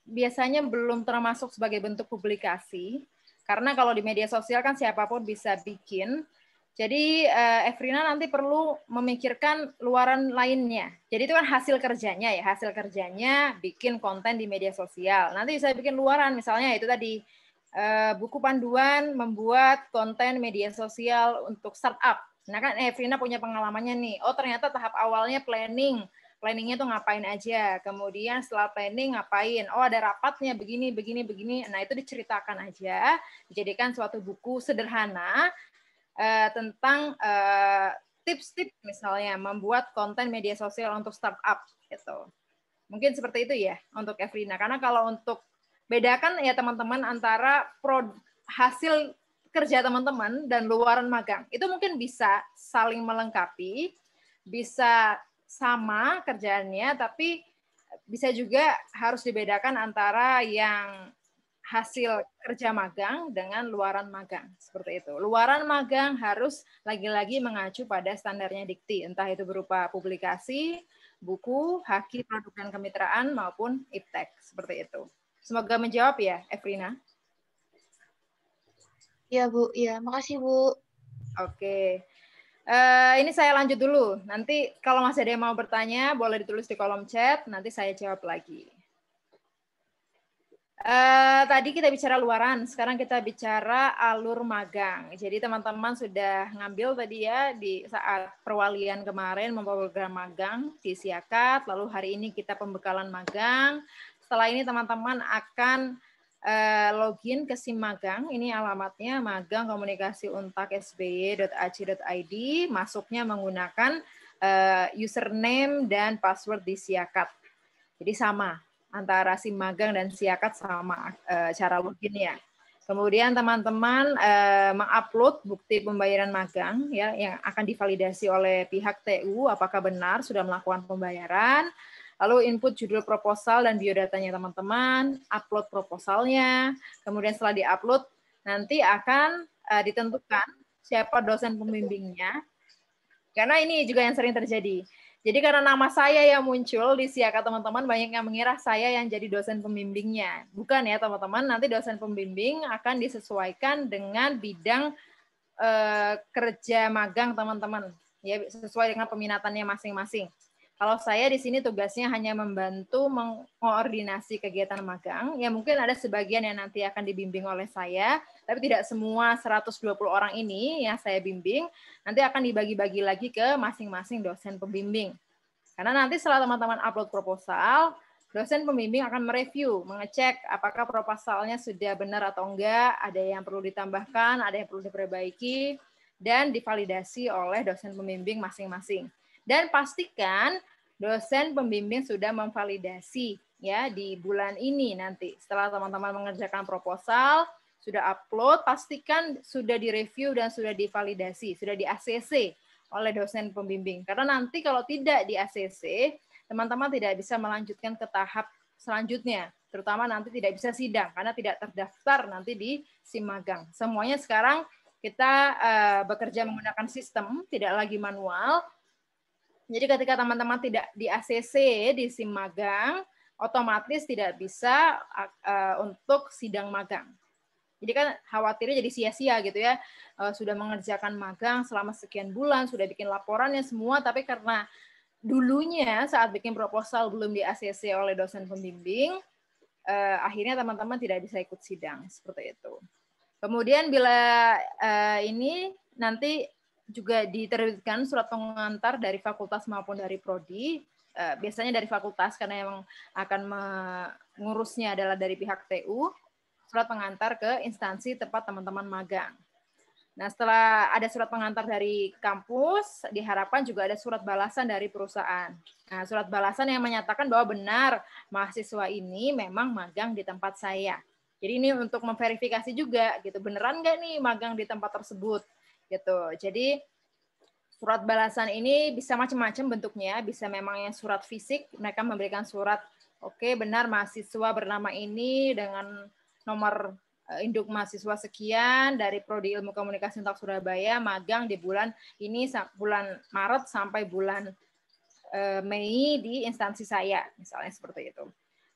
biasanya belum termasuk sebagai bentuk publikasi, karena kalau di media sosial kan siapapun bisa bikin. Jadi Efrina nanti perlu memikirkan luaran lainnya. Jadi itu kan hasil kerjanya ya, hasil kerjanya bikin konten di media sosial. Nanti bisa bikin luaran, misalnya itu tadi buku panduan membuat konten media sosial untuk startup. Nah kan Efrina punya pengalamannya nih. Oh ternyata tahap awalnya planningnya tuh ngapain aja, kemudian setelah planning ngapain, oh ada rapatnya begini, begini, begini, nah itu diceritakan aja, dijadikan suatu buku sederhana tentang tips-tips misalnya membuat konten media sosial untuk startup gitu. Mungkin seperti itu ya untuk Efrina, karena kalau untuk bedakan ya teman-teman antara hasil kerja teman-teman dan luaran magang, itu mungkin bisa saling melengkapi, bisa sama kerjaannya, tapi bisa juga harus dibedakan antara yang hasil kerja magang dengan luaran magang. Seperti itu. Luaran magang harus lagi-lagi mengacu pada standarnya Dikti, entah itu berupa publikasi, buku, haki, produk dan kemitraan, maupun iptek. Seperti itu. Semoga menjawab ya, Efrina. Iya, Bu. Iya, makasih, Bu. Oke. Ini saya lanjut dulu. Nanti kalau masih ada yang mau bertanya, boleh ditulis di kolom chat. Nanti saya jawab lagi. Tadi kita bicara luaran, sekarang kita bicara alur magang. Jadi teman-teman sudah ngambil tadi ya di saat perwalian kemarin membawa program magang di Siakat. Lalu hari ini kita pembekalan magang. Setelah ini teman-teman akan login ke SIM magang, ini alamatnya magang komunikasi untak sby.ac.id, masuknya menggunakan username dan password di Siakat. Jadi sama, antara SIM magang dan Siakat sama cara loginnya. Kemudian teman-teman mengupload bukti pembayaran magang ya yang akan divalidasi oleh pihak TU apakah benar sudah melakukan pembayaran. Lalu input judul proposal dan biodatanya teman-teman, upload proposalnya, kemudian setelah di-upload nanti akan ditentukan siapa dosen pembimbingnya. Karena ini juga yang sering terjadi. Jadi karena nama saya yang muncul di Siakat teman-teman, banyak yang mengira saya yang jadi dosen pembimbingnya. Bukan ya teman-teman, nanti dosen pembimbing akan disesuaikan dengan bidang kerja magang teman-teman. Ya, sesuai dengan peminatannya masing-masing. Kalau saya di sini tugasnya hanya membantu mengkoordinasi kegiatan magang, ya mungkin ada sebagian yang nanti akan dibimbing oleh saya, tapi tidak semua 120 orang ini yang saya bimbing, nanti akan dibagi-bagi lagi ke masing-masing dosen pembimbing. Karena nanti setelah teman-teman upload proposal, dosen pembimbing akan mereview, mengecek apakah proposalnya sudah benar atau enggak, ada yang perlu ditambahkan, ada yang perlu diperbaiki, dan divalidasi oleh dosen pembimbing masing-masing. Dan pastikan dosen pembimbing sudah memvalidasi ya di bulan ini nanti. Setelah teman-teman mengerjakan proposal, sudah upload, pastikan sudah direview dan sudah divalidasi, sudah di ACC oleh dosen pembimbing. Karena nanti kalau tidak di ACC, teman-teman tidak bisa melanjutkan ke tahap selanjutnya, terutama nanti tidak bisa sidang karena tidak terdaftar nanti di SIM magang. Semuanya sekarang kita bekerja menggunakan sistem, tidak lagi manual. Jadi ketika teman-teman tidak di ACC di SIM magang, otomatis tidak bisa untuk sidang magang. Jadi kan khawatirnya jadi sia-sia gitu ya, sudah mengerjakan magang selama sekian bulan, sudah bikin laporannya semua, tapi karena dulunya saat bikin proposal belum di ACC oleh dosen pembimbing, akhirnya teman-teman tidak bisa ikut sidang seperti itu. Kemudian bila ini nanti juga diterbitkan surat pengantar dari fakultas maupun dari prodi, biasanya dari fakultas karena yang akan mengurusnya adalah dari pihak TU, surat pengantar ke instansi tempat teman-teman magang. Nah, setelah ada surat pengantar dari kampus, diharapkan juga ada surat balasan dari perusahaan. Nah, surat balasan yang menyatakan bahwa benar mahasiswa ini memang magang di tempat saya. Jadi ini untuk memverifikasi juga, gitu. Beneran nggak nih magang di tempat tersebut, gitu. Jadi surat balasan ini bisa macam-macam bentuknya, bisa memang yang surat fisik, mereka memberikan surat, oke, benar mahasiswa bernama ini dengan nomor induk mahasiswa sekian dari Prodi Ilmu Komunikasi Untak Surabaya magang di bulan ini, bulan Maret sampai bulan Mei di instansi saya, misalnya seperti itu.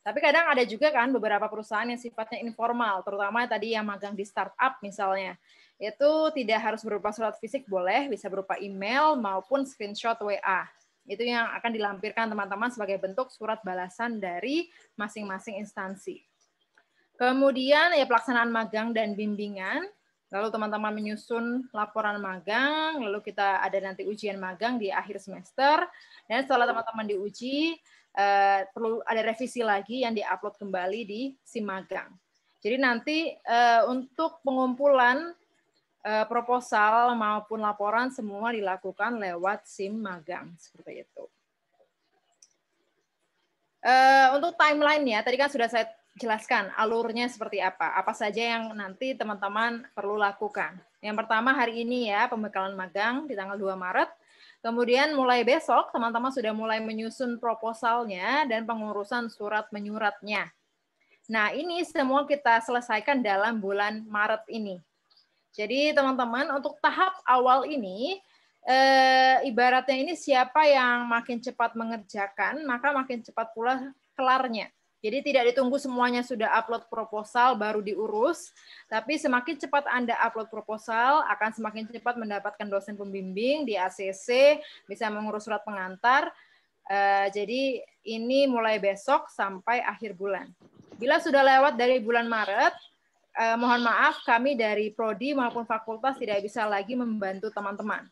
Tapi kadang ada juga kan beberapa perusahaan yang sifatnya informal, terutama tadi yang magang di startup misalnya. Itu tidak harus berupa surat fisik, boleh bisa berupa email maupun screenshot WA. Itu yang akan dilampirkan teman-teman sebagai bentuk surat balasan dari masing-masing instansi. Kemudian ya pelaksanaan magang dan bimbingan, lalu teman-teman menyusun laporan magang, lalu kita ada nanti ujian magang di akhir semester, dan setelah teman-teman diuji, perlu ada revisi lagi yang diupload kembali di SIM magang. Jadi nanti untuk pengumpulan proposal maupun laporan semua dilakukan lewat SIM magang, seperti itu. Untuk timeline-nya, tadi kan sudah saya jelaskan alurnya seperti apa saja yang nanti teman-teman perlu lakukan. Yang pertama hari ini ya, pembekalan magang di tanggal 2 Maret. Kemudian mulai besok, teman-teman sudah mulai menyusun proposalnya dan pengurusan surat menyuratnya. Nah, ini semua kita selesaikan dalam bulan Maret ini. Jadi teman-teman, untuk tahap awal ini, ibaratnya ini siapa yang makin cepat mengerjakan, maka makin cepat pula kelarnya. Jadi tidak ditunggu semuanya sudah upload proposal baru diurus, tapi semakin cepat Anda upload proposal, akan semakin cepat mendapatkan dosen pembimbing di ACC, bisa mengurus surat pengantar. Jadi ini mulai besok sampai akhir bulan. Bila sudah lewat dari bulan Maret, mohon maaf kami dari prodi maupun fakultas tidak bisa lagi membantu teman-teman.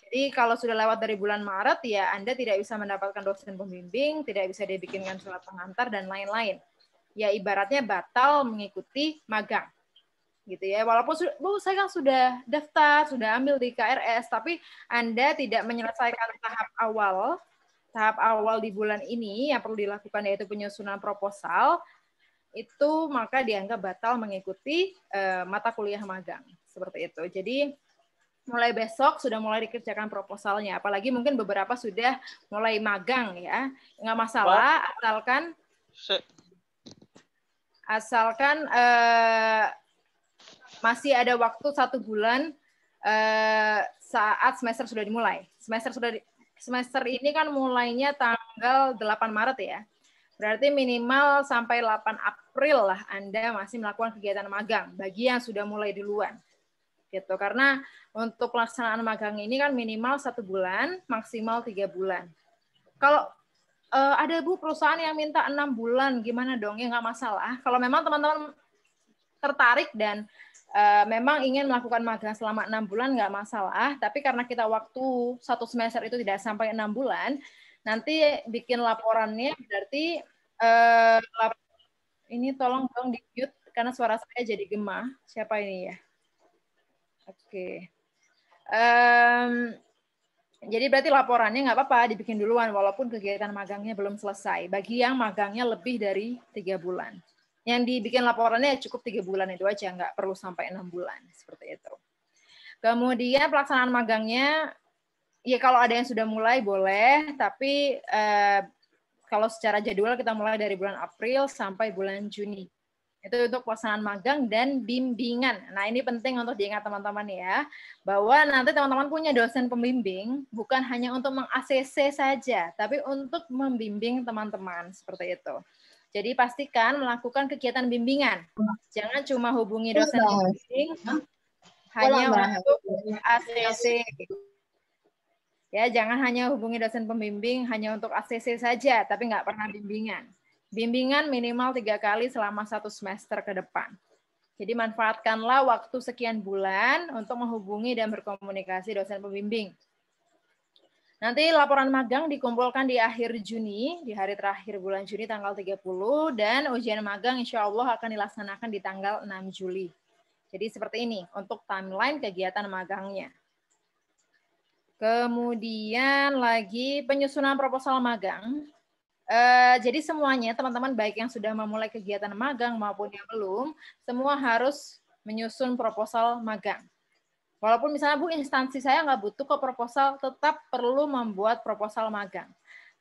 Jadi kalau sudah lewat dari bulan Maret, ya Anda tidak bisa mendapatkan dosen pembimbing, tidak bisa dibikinkan surat pengantar, dan lain-lain. Ya ibaratnya batal mengikuti magang. Gitu ya. Walaupun Bu, saya kan sudah daftar, sudah ambil di KRS, tapi Anda tidak menyelesaikan tahap awal di bulan ini yang perlu dilakukan yaitu penyusunan proposal, itu maka dianggap batal mengikuti mata kuliah magang. Seperti itu. Jadi mulai besok sudah mulai dikerjakan proposalnya. Apalagi mungkin beberapa sudah mulai magang ya. Nggak masalah, asalkan masih ada waktu 1 bulan saat semester sudah dimulai. Semester ini kan mulainya tanggal 8 Maret ya. Berarti minimal sampai 8 April lah Anda masih melakukan kegiatan magang bagi yang sudah mulai duluan. Gitu. Karena untuk pelaksanaan magang ini kan minimal 1 bulan, maksimal 3 bulan. Kalau ada Bu perusahaan yang minta 6 bulan, gimana dong? Ya nggak masalah. Kalau memang teman-teman tertarik dan memang ingin melakukan magang selama 6 bulan, nggak masalah. Tapi karena kita waktu 1 semester itu tidak sampai 6 bulan, nanti bikin laporannya berarti Ini tolong dong di-mute karena suara saya jadi gema. Siapa ini ya? Oke. Jadi berarti laporannya nggak apa-apa dibikin duluan walaupun kegiatan magangnya belum selesai. Bagi yang magangnya lebih dari 3 bulan. Yang dibikin laporannya cukup 3 bulan itu aja, nggak perlu sampai 6 bulan. Seperti itu. Kemudian pelaksanaan magangnya, ya kalau ada yang sudah mulai boleh, tapi kalau secara jadwal kita mulai dari bulan April sampai bulan Juni. Itu untuk pelaksanaan magang dan bimbingan. Nah, ini penting untuk diingat teman-teman ya, bahwa nanti teman-teman punya dosen pembimbing, bukan hanya untuk meng-ACC saja, tapi untuk membimbing teman-teman, seperti itu. Jadi pastikan melakukan kegiatan bimbingan. Jangan cuma hubungi dosen pembimbing, hanya untuk ACC. Ya, jangan hanya hubungi dosen pembimbing hanya untuk ACC saja, tapi nggak pernah bimbingan. Bimbingan minimal 3 kali selama 1 semester ke depan. Jadi manfaatkanlah waktu sekian bulan untuk menghubungi dan berkomunikasi dosen pembimbing. Nanti laporan magang dikumpulkan di akhir Juni, di hari terakhir bulan Juni tanggal 30, dan ujian magang insya Allah akan dilaksanakan di tanggal 6 Juli. Jadi seperti ini untuk timeline kegiatan magangnya. Kemudian lagi penyusunan proposal magang. Jadi semuanya teman-teman baik yang sudah memulai kegiatan magang maupun yang belum, semua harus menyusun proposal magang. Walaupun misalnya Bu instansi saya nggak butuh kok proposal, tetap perlu membuat proposal magang.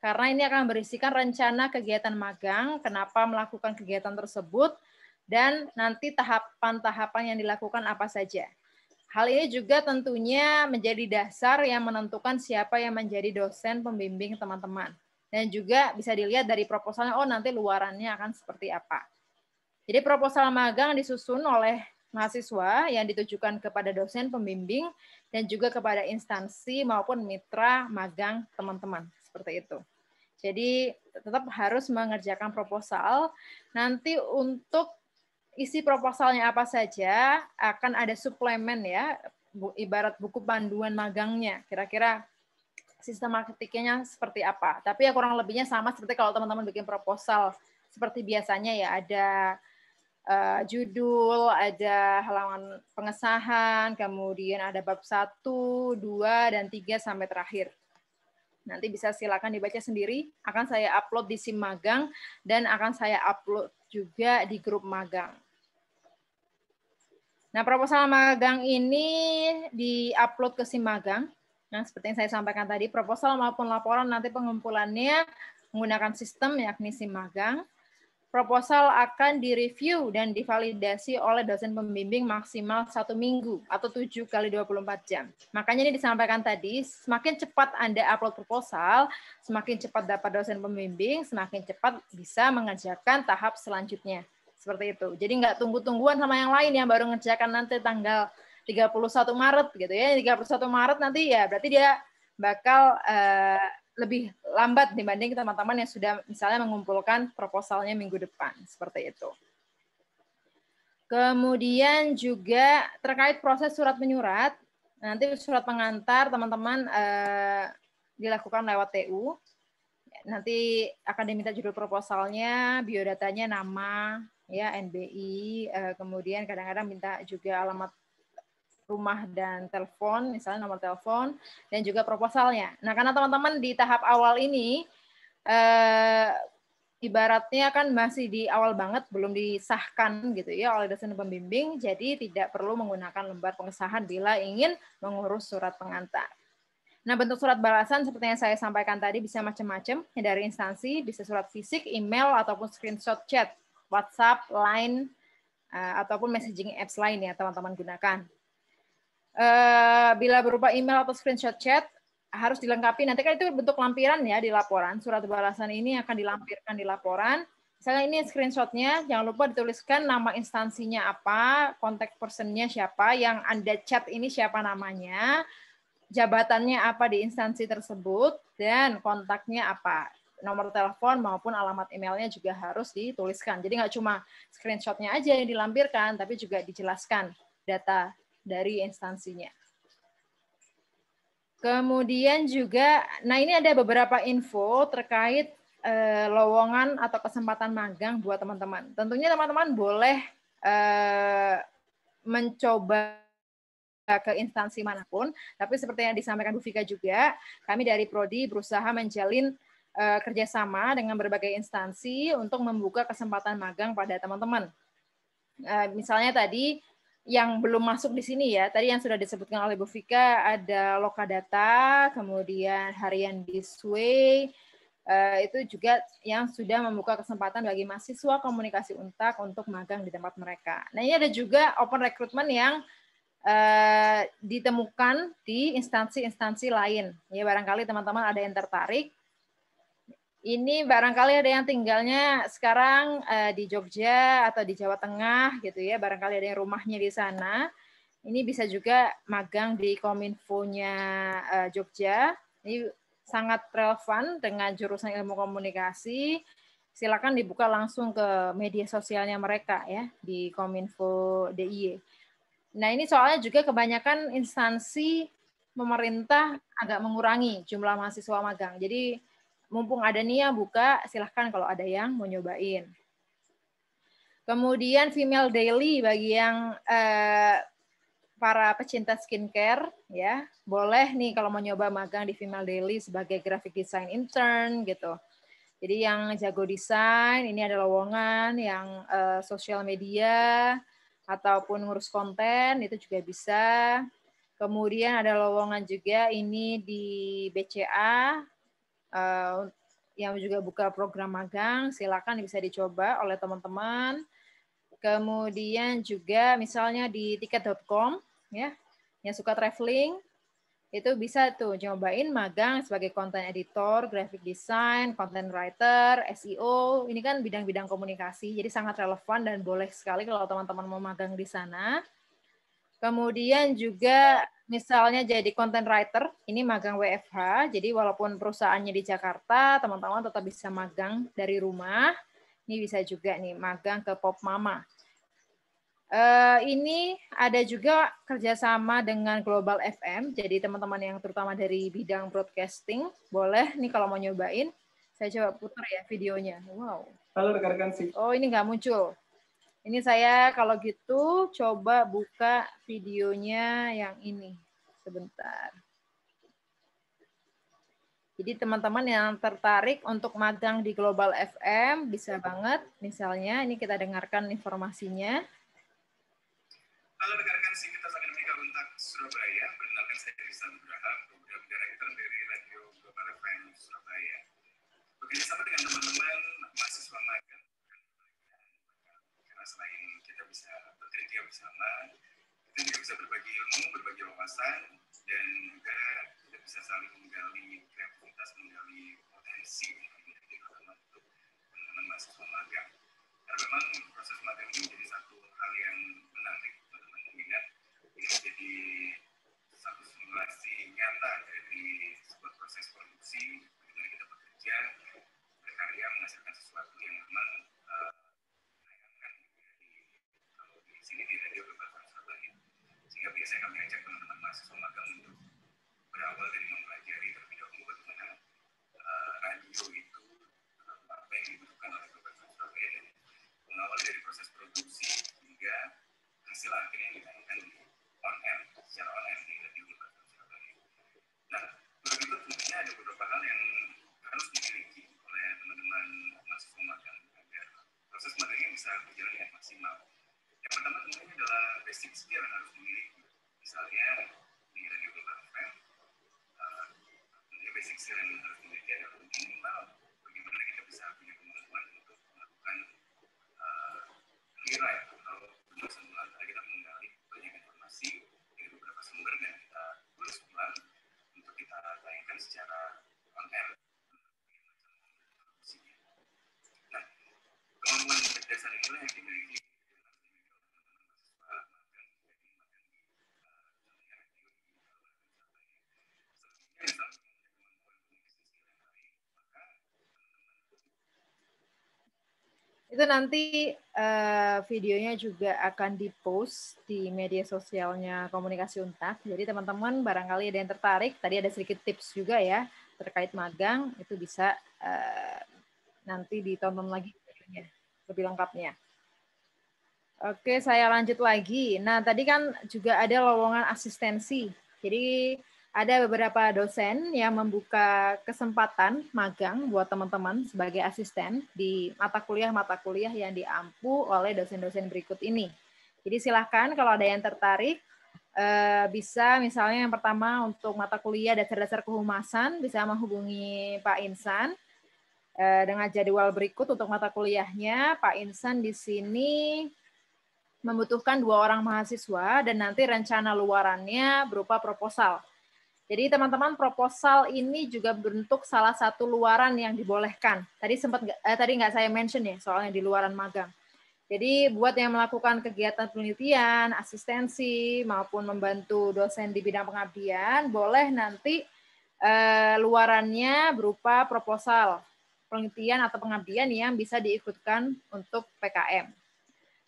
Karena ini akan berisikan rencana kegiatan magang, kenapa melakukan kegiatan tersebut, dan nanti tahapan-tahapan yang dilakukan apa saja. Hal ini juga tentunya menjadi dasar yang menentukan siapa yang menjadi dosen pembimbing teman-teman. Dan juga bisa dilihat dari proposalnya, oh nanti luarannya akan seperti apa. Jadi proposal magang disusun oleh mahasiswa yang ditujukan kepada dosen pembimbing dan juga kepada instansi maupun mitra magang teman-teman. Seperti itu. Jadi tetap harus mengerjakan proposal. Nanti untuk isi proposalnya apa saja, akan ada suplemen ya, ibarat buku panduan magangnya. Kira-kira sistematikanya seperti apa. Tapi ya kurang lebihnya sama seperti kalau teman-teman bikin proposal seperti biasanya ya, ada judul, ada halaman pengesahan, kemudian ada bab 1, 2, dan 3 sampai terakhir. Nanti bisa silakan dibaca sendiri, akan saya upload di SIM magang, dan akan saya upload juga di grup magang. Nah, proposal magang ini di-upload ke SIM magang. Nah, seperti yang saya sampaikan tadi, proposal maupun laporan nanti pengumpulannya menggunakan sistem yakni SIM magang. Proposal akan direview dan divalidasi oleh dosen pembimbing maksimal 1 minggu atau 7 kali 24 jam. Makanya ini disampaikan tadi, semakin cepat Anda upload proposal, semakin cepat dapat dosen pembimbing, semakin cepat bisa mengerjakan tahap selanjutnya. Seperti itu. Jadi nggak tunggu-tungguan sama yang lain yang baru ngerjakan nanti tanggal 31 Maret gitu ya. 31 Maret nanti ya berarti dia bakal lebih lambat dibanding teman-teman yang sudah misalnya mengumpulkan proposalnya minggu depan. Seperti itu. Kemudian juga terkait proses surat menyurat, nanti surat pengantar teman-teman dilakukan lewat TU. Nanti akan diminta judul proposalnya, biodatanya, nama, ya NBI, kemudian kadang-kadang minta juga alamat rumah dan telepon, misalnya nomor telepon, dan juga proposalnya. Nah, karena teman-teman di tahap awal ini, ibaratnya kan masih di awal banget, belum disahkan gitu ya oleh dosen pembimbing, jadi tidak perlu menggunakan lembar pengesahan bila ingin mengurus surat pengantar. Nah, bentuk surat balasan seperti yang saya sampaikan tadi bisa macam-macam, dari instansi, bisa surat fisik, email, ataupun screenshot chat, WhatsApp, Line, ataupun messaging apps lain ya teman-teman gunakan. Bila berupa email atau screenshot chat, harus dilengkapi, nanti kan itu bentuk lampiran ya di laporan, surat balasan ini akan dilampirkan di laporan. Misalnya ini screenshotnya, jangan lupa dituliskan nama instansinya apa, kontak personnya siapa, yang Anda chat ini siapa namanya, jabatannya apa di instansi tersebut, dan kontaknya apa, nomor telepon maupun alamat emailnya juga harus dituliskan. Jadi nggak cuma screenshotnya aja yang dilampirkan, tapi juga dijelaskan data dari instansinya. Kemudian juga, nah ini ada beberapa info terkait lowongan atau kesempatan magang buat teman-teman. Tentunya teman-teman boleh mencoba ke instansi manapun, tapi seperti yang disampaikan Bu Vika juga, kami dari Prodi berusaha menjalin kerjasama dengan berbagai instansi untuk membuka kesempatan magang pada teman-teman. Misalnya tadi yang belum masuk di sini ya, tadi yang sudah disebutkan oleh Bu Vika ada Lokadata, kemudian Harian Disway, itu juga yang sudah membuka kesempatan bagi mahasiswa komunikasi Untak untuk magang di tempat mereka. Nah, ini ada juga open recruitment yang ditemukan di instansi-instansi lain. Ya, barangkali teman-teman ada yang tertarik. Ini barangkali ada yang tinggalnya sekarang di Jogja atau di Jawa Tengah gitu ya, barangkali ada yang rumahnya di sana. Ini bisa juga magang di Kominfo-nya Jogja. Ini sangat relevan dengan jurusan ilmu komunikasi. Silakan dibuka langsung ke media sosialnya mereka ya di Kominfo DIY. Nah, ini soalnya juga kebanyakan instansi pemerintah agak mengurangi jumlah mahasiswa magang. Jadi mumpung ada nih ya buka, silahkan kalau ada yang mau nyobain. Kemudian Female Daily bagi yang para pecinta skincare ya, boleh nih kalau mau nyoba magang di Female Daily sebagai graphic design intern gitu. Jadi yang jago desain, ini ada lowongan, yang sosial media ataupun ngurus konten itu juga bisa. Kemudian ada lowongan juga ini di BCA yang juga buka program magang, silakan bisa dicoba oleh teman-teman. Kemudian juga misalnya di tiket.com ya, yang suka traveling itu bisa tuh nyobain magang sebagai content editor, graphic design, content writer, SEO. Ini kan bidang-bidang komunikasi, jadi sangat relevan dan boleh sekali kalau teman-teman mau magang di sana. Kemudian juga misalnya jadi content writer, ini magang WFH, jadi walaupun perusahaannya di Jakarta, teman-teman tetap bisa magang dari rumah. Ini bisa juga nih magang ke Pop Mama. Ini ada juga kerjasama dengan Global FM, jadi teman-teman yang terutama dari bidang broadcasting, boleh nih kalau mau nyobain, saya coba putar ya videonya. Wow. Halo rekan-rekan sih. Oh, ini nggak muncul. Ini saya kalau gitu coba buka videonya yang ini. Sebentar. Jadi teman-teman yang tertarik untuk magang di Global FM, bisa banget. Misalnya, ini kita dengarkan informasinya. Halo rekan-rekan Sivitas Akademika Untak Surabaya, perkenalkan saya Rizal Nugraha, Program Director dari Radio Global FM Surabaya. Bekerjasama dengan teman-teman mahasiswa magang, karena selain kita bisa bekerja bersama, kita juga bisa berbagi ilmu, berbagi wawasan, dan juga kita bisa saling menggali kreativitas, menggali potensi untuk teman-teman mahasiswa magang. Karena memang proses magang ini menjadi satu hal yang menarik. Ini menjadi satu simulasi nyata dari sebuah proses produksi, bagaimana kita bekerja, berkarya, menghasilkan sesuatu yang memang menayangkan di sini di Radio Global Surabaya. Sehingga biasanya kami ajak teman-teman mahasiswa magang untuk berawal dari mempelajari terlebih dahulu bagaimana radio itu apa yang dibutuhkan oleh Global Surabaya dan mengawal dari proses produksi hingga hasil akhirnya ditayangkan di on-air, secara on-air di Radio Global Surabaya. Nah, begitu tentunya ada beberapa hal yang harus dimiliki oleh teman-teman mahasiswa magang agar proses magangnya bisa berjalan dengan maksimal. Yang pertama tentunya adalah basic skill yang harus dimiliki. Misalnya di Radio Global FM, basic skill yang harus dimiliki adalah minimal bagaimana kita bisa punya kemampuan untuk melakukan rewrite atau penulisan ulang. Karena kita menggali banyak informasi dari beberapa sumber dan kita tulis ulang untuk kita tayangkan secara on-air. Nah, kemampuan dasar inilah yang dimiliki Itu nanti videonya juga akan di-post di media sosialnya Komunikasi Untak. Jadi teman-teman barangkali ada yang tertarik, tadi ada sedikit tips juga ya terkait magang, itu bisa nanti ditonton lagi videonya lebih lengkapnya. Oke, saya lanjut lagi. Nah, tadi kan juga ada lowongan asistensi. Jadi ada beberapa dosen yang membuka kesempatan magang buat teman-teman sebagai asisten di mata kuliah yang diampu oleh dosen-dosen berikut ini. Jadi silahkan kalau ada yang tertarik, bisa misalnya yang pertama untuk mata kuliah dasar-dasar kehumasan, bisa menghubungi Pak Insan dengan jadwal berikut untuk mata kuliahnya. Pak Insan di sini membutuhkan 2 orang mahasiswa dan nanti rencana luarannya berupa proposal. Jadi teman-teman, proposal ini juga bentuk salah satu luaran yang dibolehkan. Tadi nggak saya mention ya, soalnya di luaran magang. Jadi buat yang melakukan kegiatan penelitian, asistensi, maupun membantu dosen di bidang pengabdian, boleh nanti luarannya berupa proposal penelitian atau pengabdian yang bisa diikutkan untuk PKM.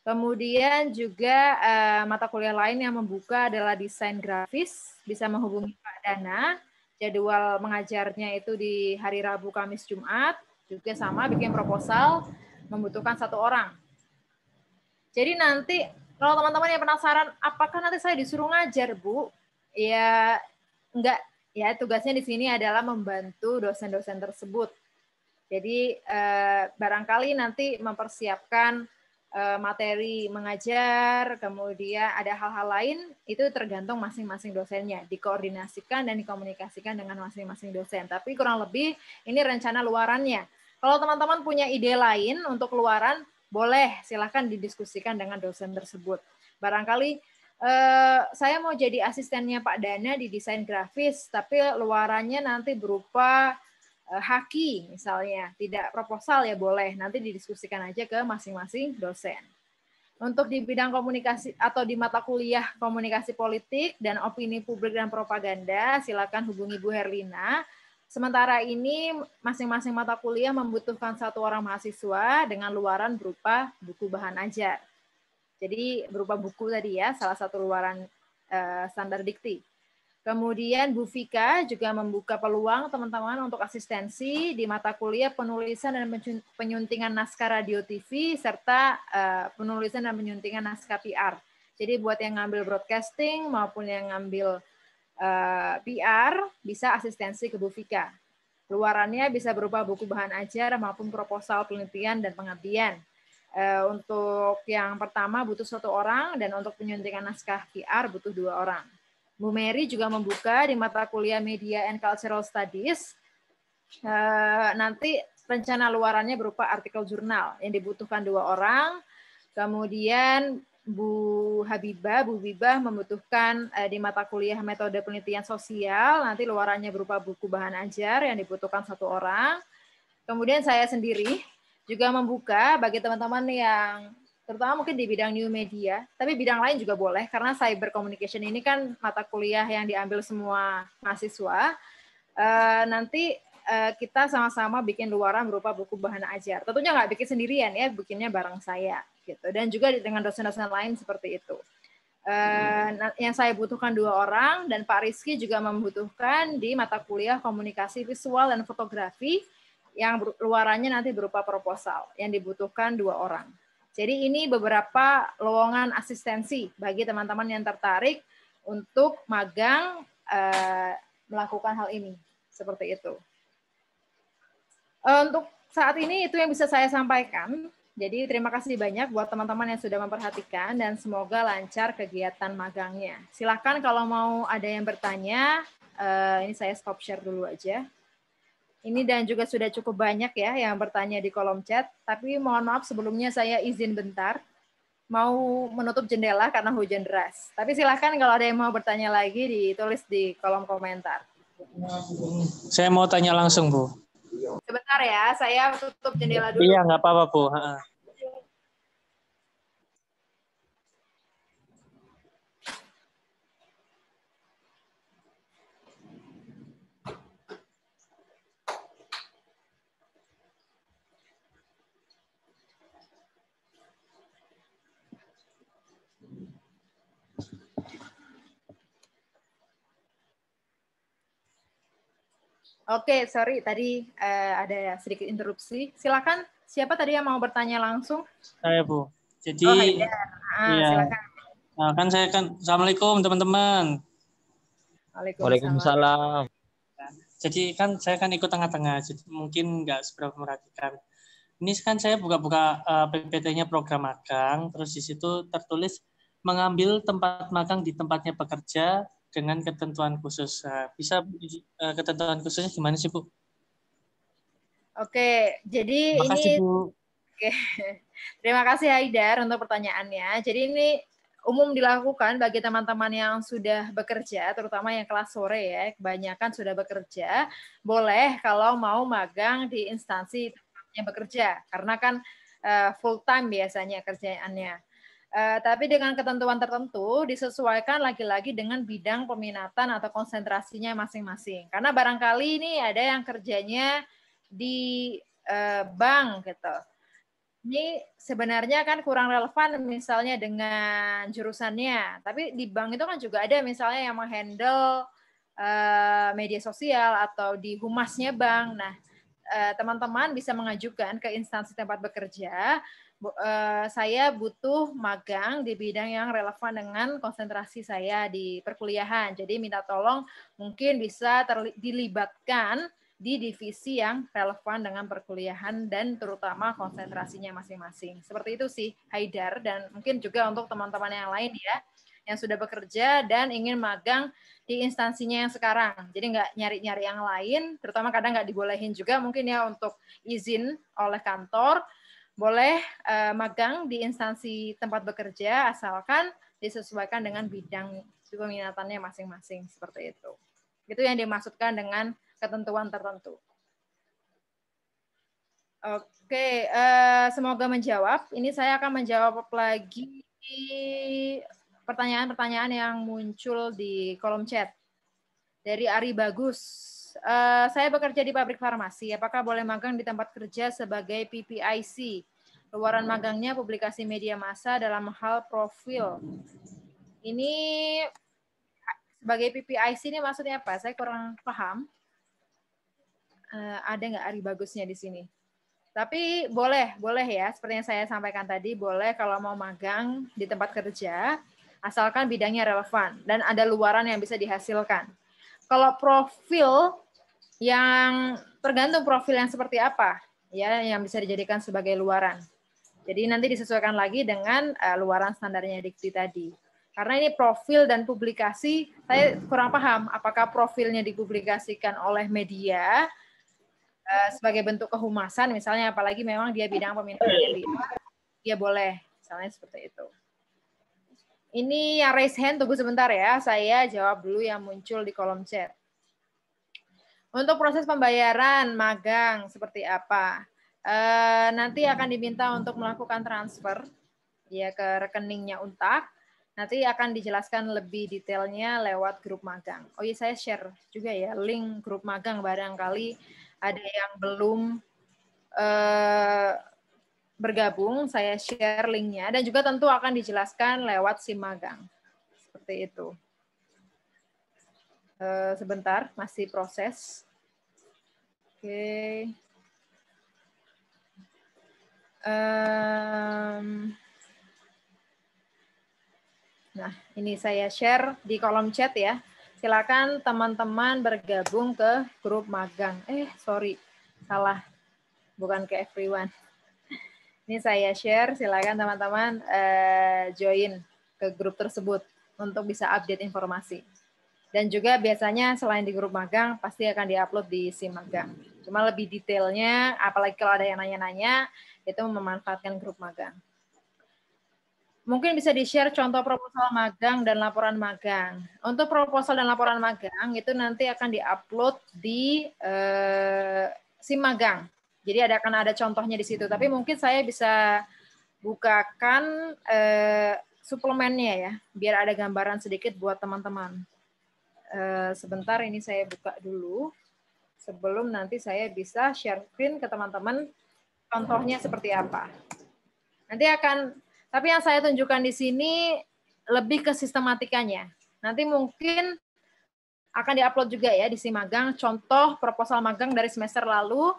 Kemudian juga mata kuliah lain yang membuka adalah desain grafis, bisa menghubungi Pak Dana. Jadwal mengajarnya itu di hari Rabu, Kamis, Jumat. Juga sama bikin proposal, membutuhkan 1 orang. Jadi nanti kalau teman-teman yang penasaran, apakah nanti saya disuruh ngajar, Bu? Ya enggak, ya tugasnya di sini adalah membantu dosen-dosen tersebut. Jadi barangkali nanti mempersiapkan materi mengajar, kemudian ada hal-hal lain, itu tergantung masing-masing dosennya, dikoordinasikan dan dikomunikasikan dengan masing-masing dosen. Tapi kurang lebih ini rencana luarannya. Kalau teman-teman punya ide lain untuk luaran, boleh silahkan didiskusikan dengan dosen tersebut. Barangkali saya mau jadi asistennya Pak Dana di desain grafis, tapi luarannya nanti berupa haki misalnya, tidak proposal ya boleh, nanti didiskusikan aja ke masing-masing dosen. Untuk di bidang komunikasi atau di mata kuliah komunikasi politik dan opini publik dan propaganda, silakan hubungi Bu Herlina. Sementara ini masing-masing mata kuliah membutuhkan 1 orang mahasiswa dengan luaran berupa buku bahan ajar. Jadi berupa buku tadi ya, salah satu luaran standar dikti. Kemudian Bu Vika juga membuka peluang teman-teman untuk asistensi di mata kuliah penulisan dan penyuntingan naskah radio TV serta penulisan dan penyuntingan naskah PR. Jadi buat yang ngambil broadcasting maupun yang ngambil PR bisa asistensi ke Bu Vika. Luarannya bisa berupa buku bahan ajar maupun proposal penelitian dan pengabdian. Untuk yang pertama butuh 1 orang dan untuk penyuntingan naskah PR butuh 2 orang. Bu Mary juga membuka di mata kuliah Media and Cultural Studies. Nanti rencana luarannya berupa artikel jurnal yang dibutuhkan 2 orang. Kemudian Bu Bibah membutuhkan di mata kuliah metode penelitian sosial. Nanti luarannya berupa buku bahan ajar yang dibutuhkan 1 orang. Kemudian saya sendiri juga membuka bagi teman-teman yang terutama mungkin di bidang new media, tapi bidang lain juga boleh, karena cyber communication ini kan mata kuliah yang diambil semua mahasiswa. Nanti kita sama-sama bikin luaran berupa buku bahan ajar. Tentunya nggak bikin sendirian ya, bikinnya bareng saya. Gitu. Dan juga dengan dosen-dosen lain seperti itu. Yang saya butuhkan 2 orang, dan Pak Rizky juga membutuhkan di mata kuliah komunikasi visual dan fotografi, yang luarannya nanti berupa proposal, yang dibutuhkan 2 orang. Jadi ini beberapa lowongan asistensi bagi teman-teman yang tertarik untuk magang melakukan hal ini. Seperti itu. Untuk saat ini itu yang bisa saya sampaikan. Jadi terima kasih banyak buat teman-teman yang sudah memperhatikan dan semoga lancar kegiatan magangnya. Silakan kalau mau ada yang bertanya, ini saya stop share dulu aja. Ini dan juga sudah cukup banyak ya yang bertanya di kolom chat. Tapi mohon maaf sebelumnya saya izin bentar. Mau menutup jendela karena hujan deras. Tapi silahkan kalau ada yang mau bertanya lagi ditulis di kolom komentar. Saya mau tanya langsung, Bu. Sebentar ya, saya tutup jendela dulu. Iya, nggak apa-apa, Bu. Oke, sorry tadi ada sedikit interupsi. Silakan, siapa tadi yang mau bertanya langsung? Saya, Bu. Jadi, Oh, Haidar. iya. Silakan. Nah, kan saya kan, Assalamualaikum teman-teman. Waalaikumsalam. Jadi kan saya kan ikut tengah-tengah, jadi mungkin nggak seberapa merhatikan. Ini kan saya buka-buka PPT-nya program magang, terus di situ tertulis mengambil tempat magang di tempatnya pekerja dengan ketentuan khusus. Nah, bisa ketentuan khususnya gimana sih, Bu? Oke, jadi Terima kasih, ini Bu. Oke. Terima kasih Haidar untuk pertanyaannya. Jadi ini umum dilakukan bagi teman-teman yang sudah bekerja, terutama yang kelas sore ya, kebanyakan sudah bekerja, boleh kalau mau magang di instansi tempatnya bekerja, karena kan full time biasanya kerjaannya. Tapi dengan ketentuan tertentu disesuaikan lagi-lagi dengan bidang peminatan atau konsentrasinya masing-masing. Karena barangkali ini ada yang kerjanya di bank gitu. Ini sebenarnya kan kurang relevan misalnya dengan jurusannya, tapi di bank itu kan juga ada misalnya yang menghandle media sosial atau di humasnya bank. Nah, teman-teman bisa mengajukan ke instansi tempat bekerja, saya butuh magang di bidang yang relevan dengan konsentrasi saya di perkuliahan. Jadi minta tolong mungkin bisa dilibatkan di divisi yang relevan dengan perkuliahan dan terutama konsentrasinya masing-masing. Seperti itu sih Haidar, dan mungkin juga untuk teman-teman yang lain ya, yang sudah bekerja dan ingin magang di instansinya yang sekarang. Jadi nggak nyari-nyari yang lain, terutama kadang nggak dibolehin juga mungkin ya untuk izin oleh kantor, boleh magang di instansi tempat bekerja asalkan disesuaikan dengan bidang peminatannya masing-masing, seperti itu. Itu yang dimaksudkan dengan ketentuan tertentu. Oke, semoga menjawab. Ini saya akan menjawab lagi pertanyaan-pertanyaan yang muncul di kolom chat. Dari Ari Bagus. Saya bekerja di pabrik farmasi. Apakah boleh magang di tempat kerja sebagai PPIC? Luaran magangnya publikasi media massa dalam hal profil. Ini sebagai PPIC ini maksudnya apa? Saya kurang paham. Ada nggak Ari Bagusnya di sini? Tapi boleh ya, seperti yang saya sampaikan tadi, boleh kalau mau magang di tempat kerja, asalkan bidangnya relevan dan ada luaran yang bisa dihasilkan. Kalau profil yang tergantung profil yang seperti apa, ya, yang bisa dijadikan sebagai luaran. Jadi nanti disesuaikan lagi dengan luaran standarnya Dikti tadi. Karena ini profil dan publikasi, saya kurang paham apakah profilnya dipublikasikan oleh media sebagai bentuk kehumasan, misalnya, apalagi memang dia bidang peminatannya dia boleh, misalnya seperti itu. Ini yang raise hand, tunggu sebentar ya, saya jawab dulu yang muncul di kolom chat. Untuk proses pembayaran magang seperti apa? Nanti akan diminta untuk melakukan transfer ya ke rekeningnya Untak. Nanti akan dijelaskan lebih detailnya lewat grup magang. Oh iya, saya share juga ya link grup magang, barangkali ada yang belum bergabung, saya share linknya, dan juga tentu akan dijelaskan lewat SIM magang. Seperti itu. Sebentar, masih proses. Oke. Nah, ini saya share di kolom chat ya. Silakan teman-teman bergabung ke grup magang. Sorry, salah. Bukan ke everyone. Ini saya share, silakan teman-teman join ke grup tersebut untuk bisa update informasi. Dan juga biasanya selain di grup magang, pasti akan diupload di SIM magang. Cuma lebih detailnya, apalagi kalau ada yang nanya-nanya, itu memanfaatkan grup magang. Mungkin bisa di-share contoh proposal magang dan laporan magang. Untuk proposal dan laporan magang, itu nanti akan di-upload di SIM magang. Jadi akan ada contohnya di situ. Tapi mungkin saya bisa bukakan suplemennya ya, biar ada gambaran sedikit buat teman-teman. Sebentar, ini saya buka dulu. Sebelum nanti saya bisa share screen ke teman-teman contohnya seperti apa. Tapi yang saya tunjukkan di sini lebih ke sistematikanya. Nanti mungkin akan diupload juga ya di si magang contoh proposal magang dari semester lalu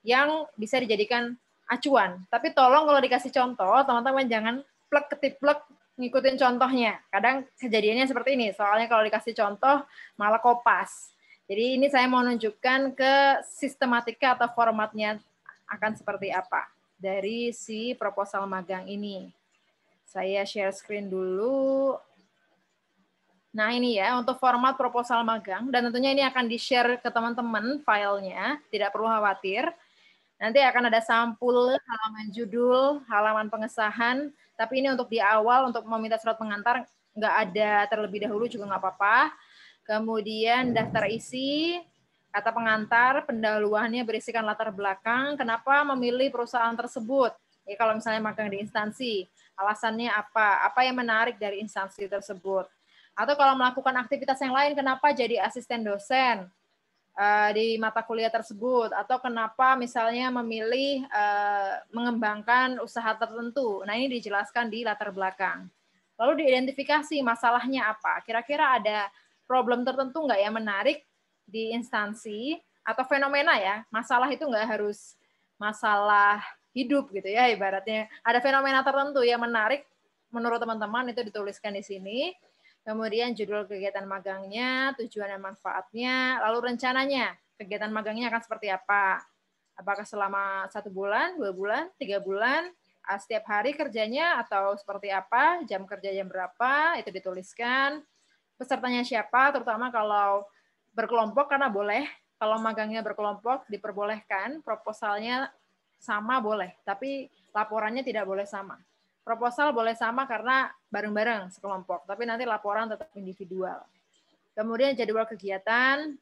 yang bisa dijadikan acuan. Tapi tolong kalau dikasih contoh, teman-teman jangan plek ketiplek ngikutin contohnya. Kadang kejadiannya seperti ini. Soalnya kalau dikasih contoh malah kopas. Jadi ini saya mau menunjukkan ke sistematika atau formatnya akan seperti apa dari si proposal magang ini. Saya share screen dulu. Nah ini ya untuk format proposal magang dan tentunya ini akan di-share ke teman-teman filenya, tidak perlu khawatir. Nanti akan ada sampul halaman judul, halaman pengesahan, tapi ini untuk di awal untuk meminta surat pengantar nggak ada terlebih dahulu juga nggak apa-apa. Kemudian daftar isi, kata pengantar, pendahuluannya berisikan latar belakang, kenapa memilih perusahaan tersebut. Ya, kalau misalnya magang di instansi, alasannya apa yang menarik dari instansi tersebut. Atau kalau melakukan aktivitas yang lain, kenapa jadi asisten dosen di mata kuliah tersebut, atau kenapa misalnya memilih mengembangkan usaha tertentu. Nah ini dijelaskan di latar belakang. Lalu diidentifikasi masalahnya apa. Kira-kira ada problem tertentu nggak yang menarik di instansi, atau fenomena ya. Masalah itu nggak harus masalah hidup gitu ya ibaratnya. Ada fenomena tertentu yang menarik menurut teman-teman itu dituliskan di sini. Kemudian judul kegiatan magangnya, tujuan dan manfaatnya, lalu rencananya, kegiatan magangnya akan seperti apa? Apakah selama 1 bulan, 2 bulan, 3 bulan, setiap hari kerjanya, atau seperti apa, jam kerja jam berapa, itu dituliskan. Pesertanya siapa, terutama kalau berkelompok, karena boleh, kalau magangnya berkelompok, diperbolehkan, proposalnya sama boleh, tapi laporannya tidak boleh sama. Proposal boleh sama karena bareng-bareng sekelompok, tapi nanti laporan tetap individual. Kemudian jadwal kegiatan,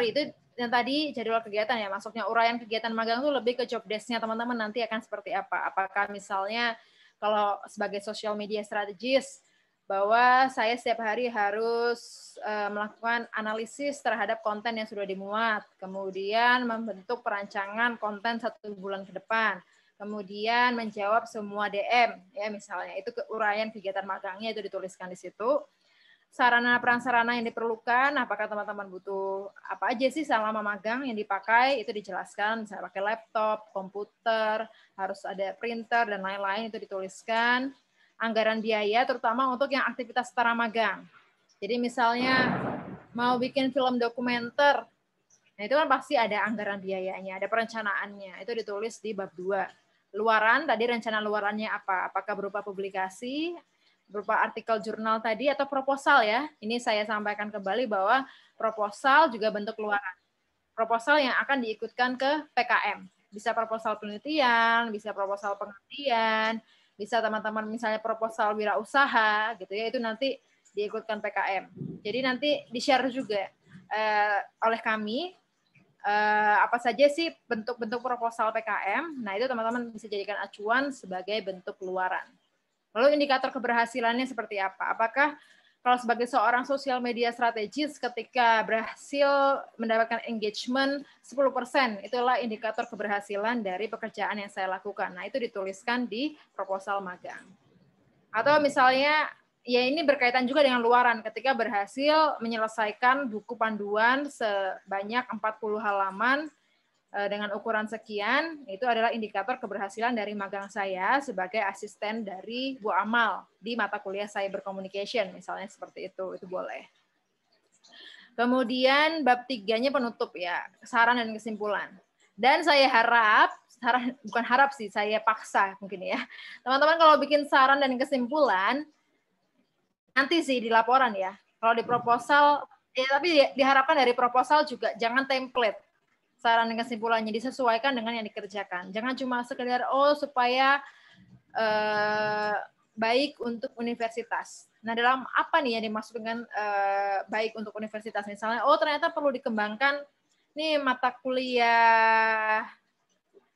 itu yang tadi jadwal kegiatan ya, maksudnya uraian kegiatan magang itu lebih ke job desk-nya teman-teman nanti akan seperti apa. Apakah misalnya kalau sebagai social media strategist, bahwa saya setiap hari harus melakukan analisis terhadap konten yang sudah dimuat, kemudian membentuk perancangan konten 1 bulan ke depan, kemudian menjawab semua DM, ya misalnya itu uraian kegiatan magangnya itu dituliskan di situ. Sarana prasarana yang diperlukan, apakah teman-teman butuh apa aja sih selama magang yang dipakai, itu dijelaskan, misalnya pakai laptop, komputer, harus ada printer, dan lain-lain itu dituliskan. Anggaran biaya, terutama untuk yang aktivitas setara magang. Jadi misalnya mau bikin film dokumenter, nah itu kan pasti ada anggaran biayanya, ada perencanaannya, itu ditulis di bab 2. Luaran, tadi rencana luarannya apa? Apakah berupa publikasi, berupa artikel jurnal tadi, atau proposal ya? Ini saya sampaikan kembali bahwa proposal juga bentuk luaran. Proposal yang akan diikutkan ke PKM. Bisa proposal penelitian, bisa proposal pengabdian, bisa teman-teman misalnya proposal wirausaha, gitu ya, itu nanti diikutkan PKM. Jadi nanti di-share juga oleh kami, apa saja sih bentuk-bentuk proposal PKM. Nah, itu teman-teman bisa jadikan acuan sebagai bentuk luaran. Lalu indikator keberhasilannya seperti apa? Apakah kalau sebagai seorang sosial media strategis ketika berhasil mendapatkan engagement 10%, itulah indikator keberhasilan dari pekerjaan yang saya lakukan. Nah, itu dituliskan di proposal magang. Atau misalnya ya ini berkaitan juga dengan luaran, ketika berhasil menyelesaikan buku panduan sebanyak 40 halaman dengan ukuran sekian, itu adalah indikator keberhasilan dari magang saya sebagai asisten dari Bu Amal di mata kuliah Cyber Communication, misalnya seperti itu boleh. Kemudian bab 3-nya penutup ya, saran dan kesimpulan. Dan saya harap, bukan harap sih, saya paksa mungkin ya, teman-teman kalau bikin saran dan kesimpulan, nanti sih di laporan ya. Kalau di proposal, tapi diharapkan dari proposal juga jangan template. Saran dan kesimpulannya disesuaikan dengan yang dikerjakan. Jangan cuma sekedar supaya baik untuk universitas. Nah, dalam apa nih yang dimaksud dengan baik untuk universitas? Misalnya, ternyata perlu dikembangkan nih mata kuliah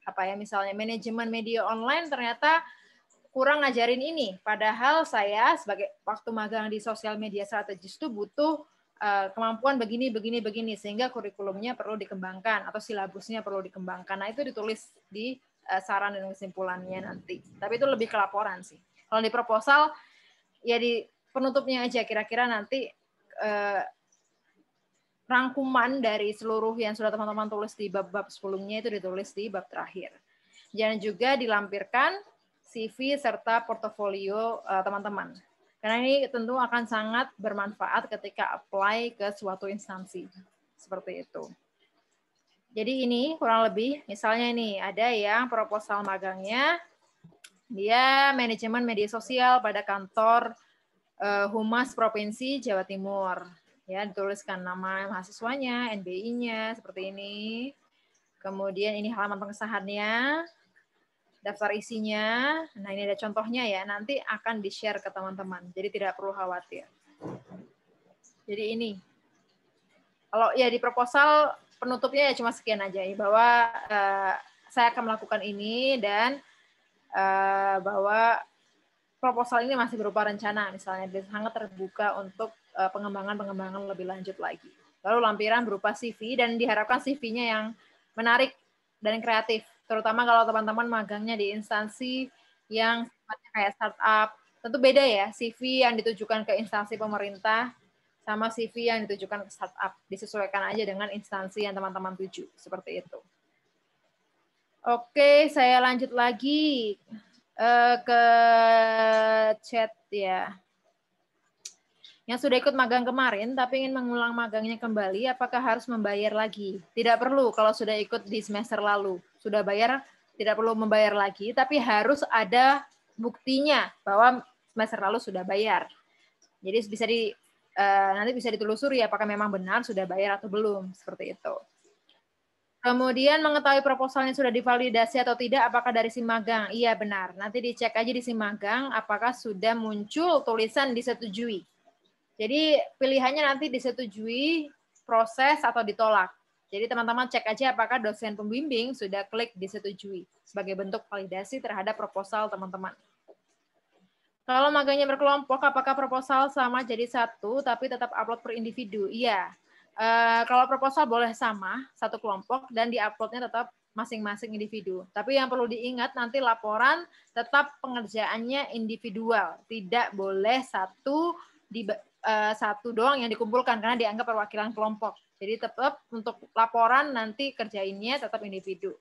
apa ya, misalnya manajemen media online ternyata kurang ngajarin ini. Padahal saya sebagai waktu magang di sosial media strategis itu butuh kemampuan begini, sehingga kurikulumnya perlu dikembangkan atau silabusnya perlu dikembangkan. Nah, itu ditulis di saran dan kesimpulannya nanti. Tapi itu lebih ke laporan sih. Kalau di proposal, ya di penutupnya aja, kira-kira nanti rangkuman dari seluruh yang sudah teman-teman tulis di bab-bab sebelumnya itu ditulis di bab terakhir. Dan juga dilampirkan CV serta portofolio teman-teman. Karena ini tentu akan sangat bermanfaat ketika apply ke suatu instansi. Seperti itu. Jadi ini kurang lebih, misalnya ini ada yang proposal magangnya, dia manajemen media sosial pada kantor Humas Provinsi Jawa Timur. Ya, dituliskan nama mahasiswanya, NBI-nya, seperti ini. Kemudian ini halaman pengesahannya, daftar isinya. Nah, ini ada contohnya ya, nanti akan di-share ke teman-teman. Jadi tidak perlu khawatir. Jadi ini. Kalau ya di proposal penutupnya ya cuma sekian aja ya, bahwa saya akan melakukan ini dan bahwa proposal ini masih berupa rencana, misalnya sangat terbuka untuk pengembangan lebih lanjut lagi. Lalu lampiran berupa CV dan diharapkan CV-nya yang menarik dan kreatif, terutama kalau teman-teman magangnya di instansi yang sifatnya kayak startup. Tentu beda ya, CV yang ditujukan ke instansi pemerintah sama CV yang ditujukan ke startup. Disesuaikan aja dengan instansi yang teman-teman tuju. Seperti itu. Oke, saya lanjut lagi ke chat ya. Yang sudah ikut magang kemarin, tapi ingin mengulang magangnya kembali, apakah harus membayar lagi? Tidak perlu kalau sudah ikut di semester lalu. Sudah bayar, tidak perlu membayar lagi, tapi harus ada buktinya bahwa semester lalu sudah bayar. Jadi bisa nanti bisa ditelusuri apakah memang benar sudah bayar atau belum, seperti itu. Kemudian mengetahui proposalnya sudah divalidasi atau tidak, apakah dari SIM magang? Iya benar, nanti dicek aja di SIM magang apakah sudah muncul tulisan disetujui. Jadi pilihannya nanti disetujui, proses, atau ditolak. Jadi teman-teman cek aja apakah dosen pembimbing sudah klik disetujui sebagai bentuk validasi terhadap proposal teman-teman. Kalau magangnya berkelompok, apakah proposal sama jadi satu, tapi tetap upload per individu? Iya. Kalau proposal boleh sama, satu kelompok, dan di-uploadnya tetap masing-masing individu. Tapi yang perlu diingat, nanti laporan tetap pengerjaannya individual. Tidak boleh satu doang yang dikumpulkan, karena dianggap perwakilan kelompok. Jadi tetap untuk laporan nanti kerjainnya tetap individu.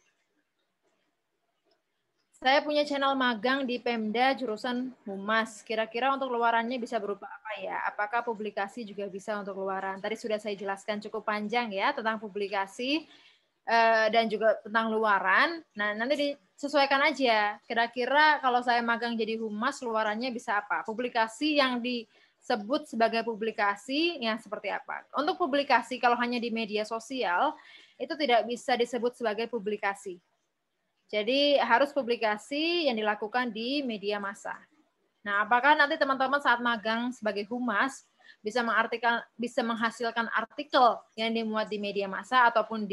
Saya punya channel magang di Pemda jurusan Humas. Kira-kira untuk luarannya bisa berupa apa ya? Apakah publikasi juga bisa untuk luaran? Tadi sudah saya jelaskan cukup panjang ya tentang publikasi dan juga tentang luaran. Nah, nanti disesuaikan aja. Kira-kira kalau saya magang jadi Humas, luarannya bisa apa? Publikasi yang disebut sebagai publikasi yang seperti apa? Untuk publikasi kalau hanya di media sosial, itu tidak bisa disebut sebagai publikasi. Jadi harus publikasi yang dilakukan di media massa. Nah, apakah nanti teman-teman saat magang sebagai humas bisa menghasilkan artikel yang dimuat di media massa ataupun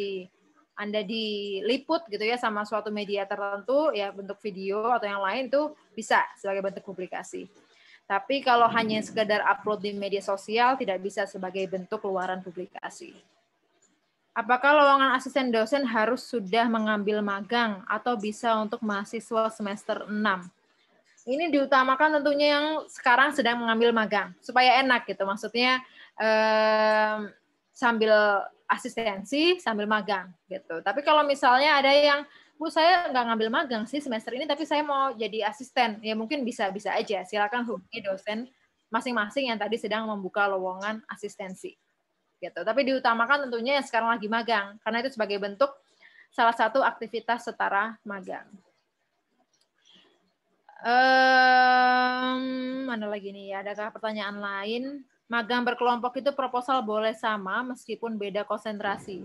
Anda diliput gitu ya sama suatu media tertentu ya bentuk video atau yang lain itu bisa sebagai bentuk publikasi. Tapi kalau hanya sekedar upload di media sosial tidak bisa sebagai bentuk luaran publikasi. Apakah lowongan asisten dosen harus sudah mengambil magang atau bisa untuk mahasiswa semester 6? Ini diutamakan tentunya yang sekarang sedang mengambil magang, supaya enak gitu. Maksudnya sambil asistensi, sambil magang gitu. Tapi kalau misalnya ada yang, Bu, saya nggak ngambil magang sih semester ini, tapi saya mau jadi asisten, ya mungkin bisa-bisa aja. Silakan hubungi dosen masing-masing yang tadi sedang membuka lowongan asistensi. Gitu. Tapi diutamakan tentunya yang sekarang lagi magang, karena itu sebagai bentuk salah satu aktivitas setara magang. Mana lagi nih ya? Adakah pertanyaan lain? Magang berkelompok itu proposal boleh sama meskipun beda konsentrasi?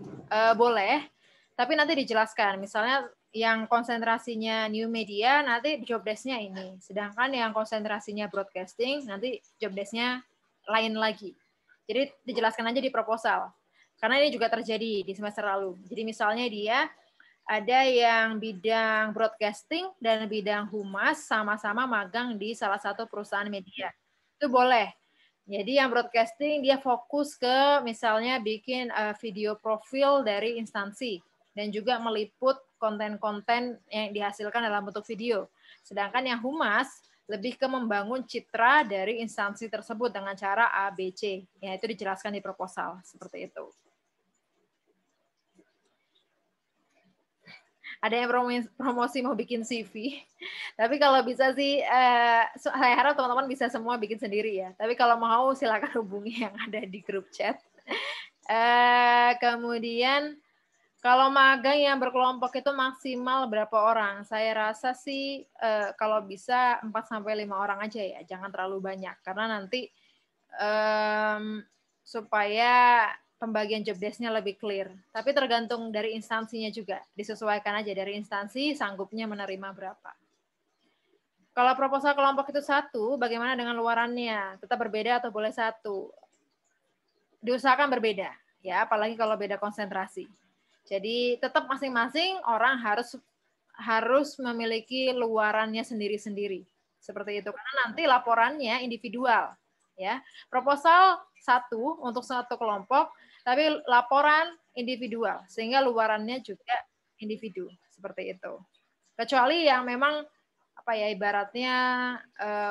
Boleh, tapi nanti dijelaskan. Misalnya yang konsentrasinya new media, nanti job desk-nya ini. Sedangkan yang konsentrasinya broadcasting, nanti job desk-nya lain lagi. Jadi dijelaskan aja di proposal. Karena ini juga terjadi di semester lalu. Jadi misalnya dia ada yang bidang broadcasting dan bidang humas sama-sama magang di salah satu perusahaan media. Itu boleh. Jadi yang broadcasting dia fokus ke misalnya bikin video profil dari instansi dan juga meliput konten-konten yang dihasilkan dalam bentuk video. Sedangkan yang humas lebih ke membangun citra dari instansi tersebut dengan cara A, B, C. Ya, itu dijelaskan di proposal seperti itu. ada yang promosi mau bikin CV. Tapi kalau bisa sih, saya harap teman-teman bisa semua bikin sendiri ya. Tapi kalau mau silakan hubungi yang ada di grup chat. Kemudian kalau magang yang berkelompok itu maksimal berapa orang? Saya rasa sih kalau bisa 4-5 orang aja ya, jangan terlalu banyak. Karena nanti supaya pembagian job desk-nya lebih clear. Tapi tergantung dari instansinya juga. Disesuaikan aja dari instansi sanggupnya menerima berapa. Kalau proposal kelompok itu 1, bagaimana dengan luarannya? Tetap berbeda atau boleh 1? Diusahakan berbeda, ya, apalagi kalau beda konsentrasi. Jadi tetap masing-masing orang harus memiliki luarannya sendiri-sendiri. Seperti itu. Karena nanti laporannya individual. Ya, proposal 1 untuk satu kelompok, tapi laporan individual, sehingga luarannya juga individu, seperti itu. Kecuali yang memang apa ya ibaratnya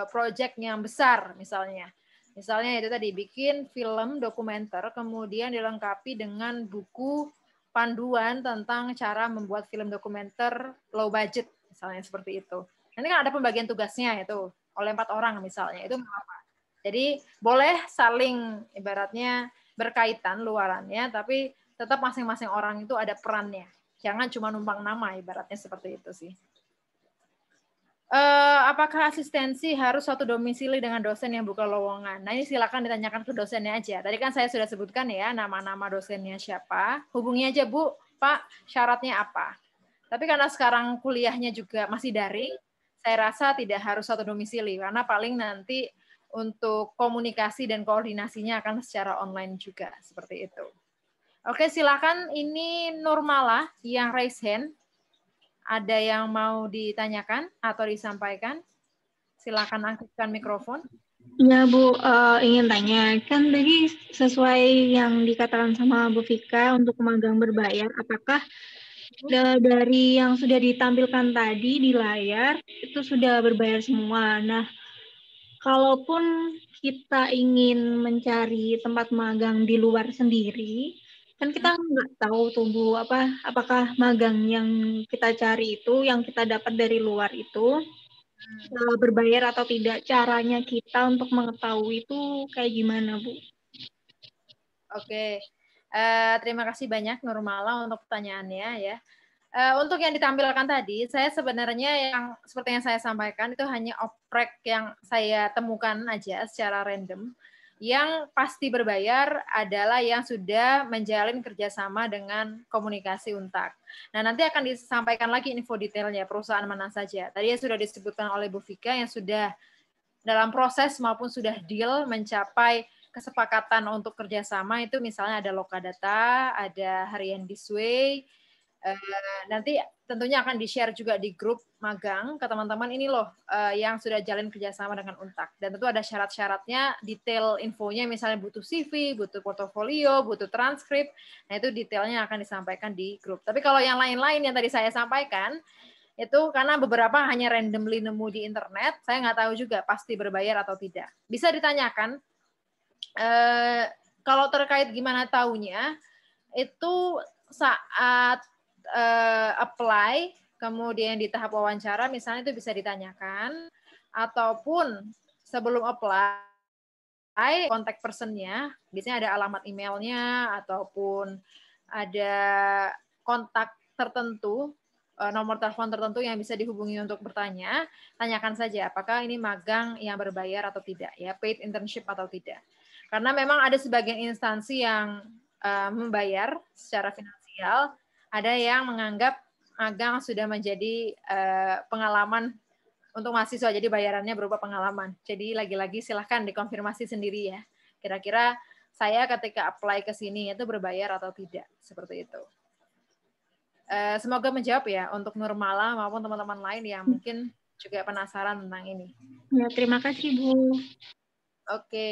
project yang besar misalnya. Misalnya itu tadi bikin film dokumenter, kemudian dilengkapi dengan buku panduan tentang cara membuat film dokumenter low budget, misalnya seperti itu. Nanti kan ada pembagian tugasnya itu oleh 4 orang misalnya, itu apa? Jadi boleh saling ibaratnya berkaitan luarannya, tapi tetap masing-masing orang itu ada perannya. Jangan cuma numpang nama, ibaratnya seperti itu sih. Apakah asistensi harus suatu domisili dengan dosen yang bukan lowongan? Nah ini silakan ditanyakan ke dosennya aja. Tadi kan saya sudah sebutkan ya nama-nama dosennya siapa. Hubungi aja Bu, Pak, syaratnya apa. Tapi karena sekarang kuliahnya juga masih daring, saya rasa tidak harus suatu domisili, karena paling nanti untuk komunikasi dan koordinasinya akan secara online juga, seperti itu. Oke, silakan. Ini Nurmala yang raise hand. Ada yang mau ditanyakan atau disampaikan? Silakan aktifkan mikrofon. Ya Bu, ingin tanya, kan tadi sesuai yang dikatakan sama Bu Vika untuk magang berbayar, apakah dari yang sudah ditampilkan tadi di layar itu sudah berbayar semua? Nah, kalaupun kita ingin mencari tempat magang di luar sendiri, kan kita nggak tahu tuh Bu, apakah magang yang kita cari itu, yang kita dapat dari luar itu berbayar atau tidak. Caranya kita untuk mengetahui itu kayak gimana Bu? Oke, terima kasih banyak Nurmala untuk pertanyaannya ya. Untuk yang ditampilkan tadi, saya sebenarnya yang seperti yang saya sampaikan itu hanya oprek yang saya temukan aja secara random. Yang pasti berbayar adalah yang sudah menjalin kerjasama dengan komunikasi Untak. Nah, nanti akan disampaikan lagi info detailnya perusahaan mana saja. Tadi sudah disebutkan oleh Bu Vika yang sudah dalam proses maupun sudah deal mencapai kesepakatan untuk kerjasama itu misalnya ada Lokadata, ada Harian This Way. Nanti tentunya akan di-share juga di grup magang ke teman-teman ini loh yang sudah jalin kerjasama dengan Untak. Dan tentu ada syarat-syaratnya, detail infonya misalnya butuh CV, butuh portofolio, butuh transkrip. Nah itu detailnya akan disampaikan di grup. Tapi kalau yang lain-lain yang tadi saya sampaikan, itu karena beberapa hanya randomly nemu di internet, saya nggak tahu juga pasti berbayar atau tidak. Bisa ditanyakan, kalau terkait gimana taunya, itu saat apply, kemudian di tahap wawancara, misalnya itu bisa ditanyakan, ataupun sebelum apply, kontak personnya, biasanya ada alamat emailnya, ataupun ada kontak tertentu, nomor telepon tertentu yang bisa dihubungi untuk bertanya, tanyakan saja apakah ini magang yang berbayar atau tidak, ya paid internship atau tidak. Karena memang ada sebagian instansi yang membayar secara finansial, ada yang menganggap magang sudah menjadi pengalaman untuk mahasiswa, jadi bayarannya berupa pengalaman. Jadi lagi-lagi silahkan dikonfirmasi sendiri ya. Kira-kira saya ketika apply ke sini itu berbayar atau tidak, seperti itu. Semoga menjawab ya untuk Nurmala maupun teman-teman lain yang mungkin juga penasaran tentang ini. Ya, terima kasih Bu. Oke.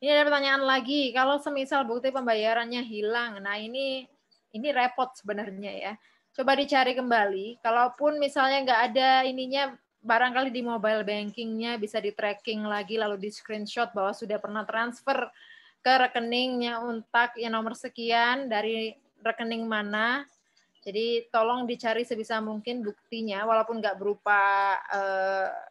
Ini ada pertanyaan lagi. Kalau semisal bukti pembayarannya hilang, nah ini repot sebenarnya ya. Coba dicari kembali. Kalaupun misalnya nggak ada ininya, barangkali di mobile bankingnya bisa di tracking lagi, lalu di screenshot bahwa sudah pernah transfer ke rekeningnya Untak yang nomor sekian dari rekening mana. Jadi tolong dicari sebisa mungkin buktinya, walaupun nggak berupa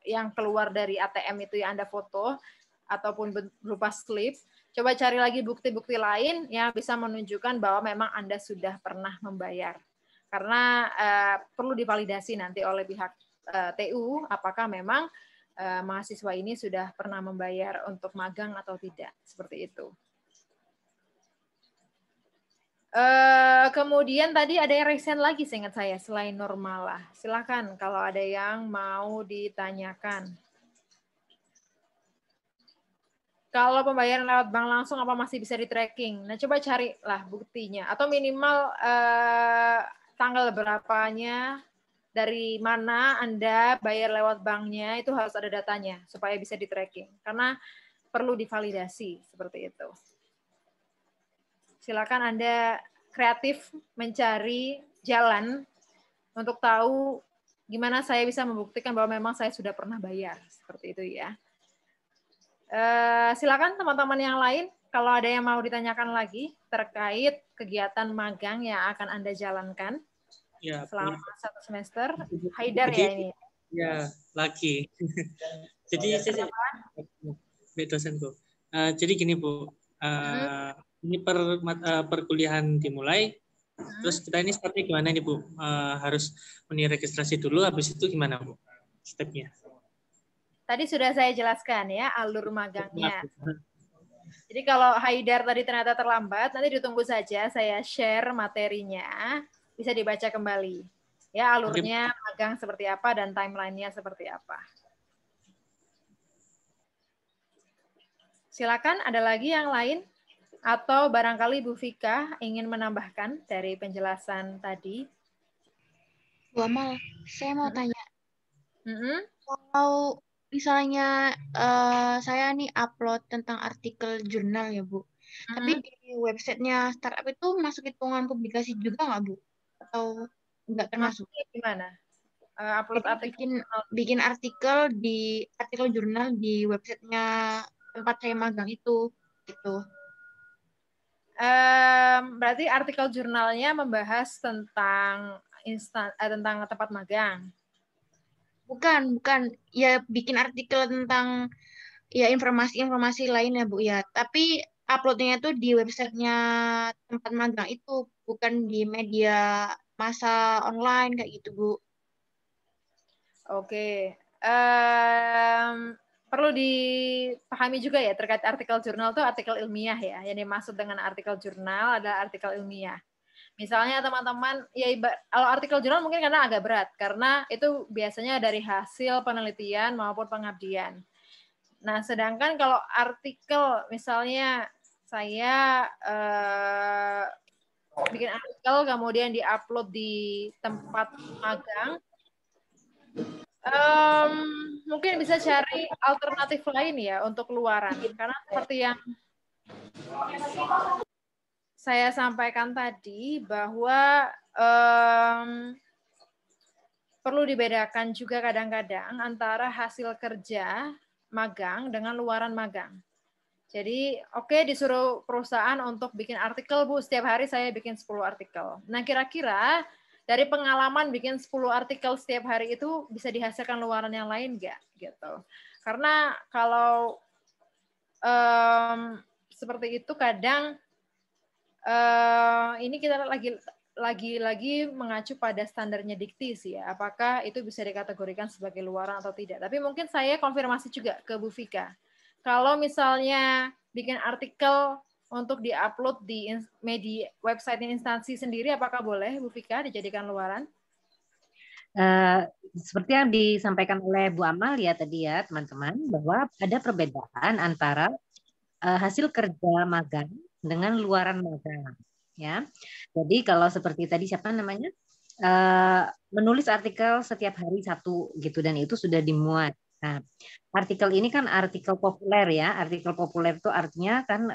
yang keluar dari ATM itu yang Anda foto, ataupun berupa slip. Coba cari lagi bukti-bukti lain yang bisa menunjukkan bahwa memang Anda sudah pernah membayar. Karena perlu divalidasi nanti oleh pihak TU, apakah memang mahasiswa ini sudah pernah membayar untuk magang atau tidak. Seperti itu. Kemudian tadi ada yang resign lagi seingat saya selain Normala. Silakan kalau ada yang mau ditanyakan. Kalau pembayaran lewat bank langsung apa masih bisa di tracking? Nah, coba carilah buktinya atau minimal tanggal berapanya, dari mana Anda bayar lewat banknya, itu harus ada datanya supaya bisa di tracking. Karena perlu divalidasi seperti itu. Silakan Anda kreatif mencari jalan untuk tahu gimana saya bisa membuktikan bahwa memang saya sudah pernah bayar. Seperti itu ya. Silakan teman-teman yang lain, kalau ada yang mau ditanyakan lagi terkait kegiatan magang yang akan Anda jalankan ya, selama 1 semester. Haidar ya ini? Ya, lagi. Jadi, dosenku. Jadi gini Bu, ini perkuliahan dimulai, terus kita ini seperti gimana nih Bu? Harus registrasi dulu, habis itu gimana Bu stepnya? Tadi sudah saya jelaskan ya alur magangnya. Jadi kalau Haidar tadi ternyata terlambat, nanti ditunggu saja saya share materinya, bisa dibaca kembali. Ya alurnya magang seperti apa dan timelinenya seperti apa. Silakan ada lagi yang lain? Atau barangkali Bu Vika ingin menambahkan dari penjelasan tadi? Bu Amal, saya mau tanya. Kalau misalnya saya nih upload tentang artikel jurnal ya Bu, tapi di websitenya startup itu masuk hitungan publikasi juga nggak Bu? Atau nggak termasuk? Gimana? Upload artikel? Bikin artikel jurnal di websitenya tempat saya magang itu, gitu. Berarti artikel jurnalnya membahas tentang tentang tempat magang. Bukan. Ya bikin artikel tentang ya informasi-informasi lainnya Bu ya. Tapi uploadnya itu di websitenya tempat magang itu, bukan di media massa online kayak gitu Bu. Oke. Perlu dipahami juga ya terkait artikel jurnal itu artikel ilmiah ya. Yang dimaksud dengan artikel jurnal adalah artikel ilmiah. Misalnya teman-teman, ya kalau artikel jurnal mungkin karena agak berat, karena itu biasanya dari hasil penelitian maupun pengabdian. Nah, sedangkan kalau artikel, misalnya saya bikin artikel kemudian diupload di tempat magang, mungkin bisa cari alternatif lain ya untuk luaran. Karena seperti yang saya sampaikan tadi, bahwa perlu dibedakan juga kadang-kadang antara hasil kerja magang dengan luaran magang. Jadi, oke, disuruh perusahaan untuk bikin artikel, Bu. Setiap hari saya bikin 10 artikel. Nah, kira-kira dari pengalaman bikin 10 artikel setiap hari itu bisa dihasilkan luaran yang lain nggak? Gitu. Karena kalau seperti itu kadang ini kita lagi mengacu pada standarnya dikti sih ya. Apakah itu bisa dikategorikan sebagai luaran atau tidak? Tapi mungkin saya konfirmasi juga ke Bu Vika. Kalau misalnya bikin artikel untuk diupload di media website instansi sendiri, apakah boleh Bu Vika dijadikan luaran? Seperti yang disampaikan oleh Bu Amal ya tadi ya teman-teman, bahwa ada perbedaan antara hasil kerja magang dengan luaran magang. Ya, jadi kalau seperti tadi siapa namanya menulis artikel setiap hari 1 gitu dan itu sudah dimuat. Nah, artikel ini kan artikel populer ya. Artikel populer itu artinya kan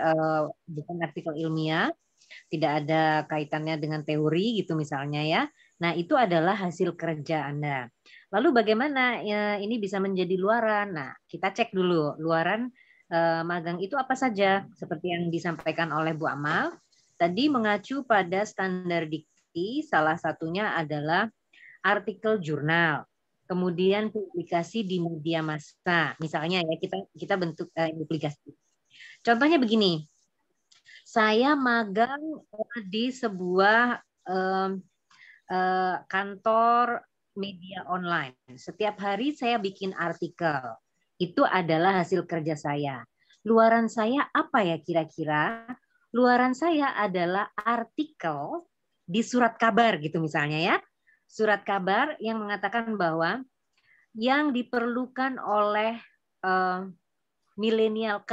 bukan artikel ilmiah, tidak ada kaitannya dengan teori gitu misalnya ya. Nah, itu adalah hasil kerja Anda. Lalu bagaimana ya, ini bisa menjadi luaran? Nah, kita cek dulu luaran magang itu apa saja. Seperti yang disampaikan oleh Bu Amal, tadi mengacu pada standar dikti berarti salah satunya adalah artikel jurnal, kemudian publikasi di media massa. Misalnya ya kita bentuk publikasi. Contohnya begini, saya magang di sebuah kantor media online. Setiap hari saya bikin artikel. Itu adalah hasil kerja saya. Luaran saya apa ya kira-kira? Luaran saya adalah artikel di surat kabar gitu misalnya ya. Surat kabar yang mengatakan bahwa yang diperlukan oleh milenial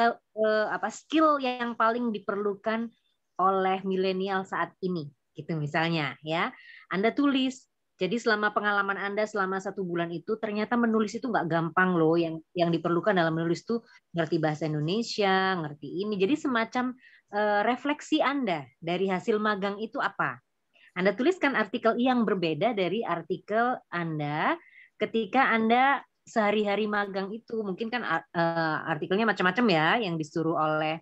skill yang paling diperlukan oleh milenial saat ini gitu misalnya ya. Anda tulis. Jadi selama pengalaman Anda selama 1 bulan itu ternyata menulis itu nggak gampang loh. Yang diperlukan dalam menulis itu ngerti bahasa Indonesia, ngerti ini. Jadi semacam refleksi Anda dari hasil magang itu apa. Anda tuliskan artikel yang berbeda dari artikel Anda ketika Anda sehari-hari magang itu. Mungkin kan artikelnya macam-macam ya yang disuruh oleh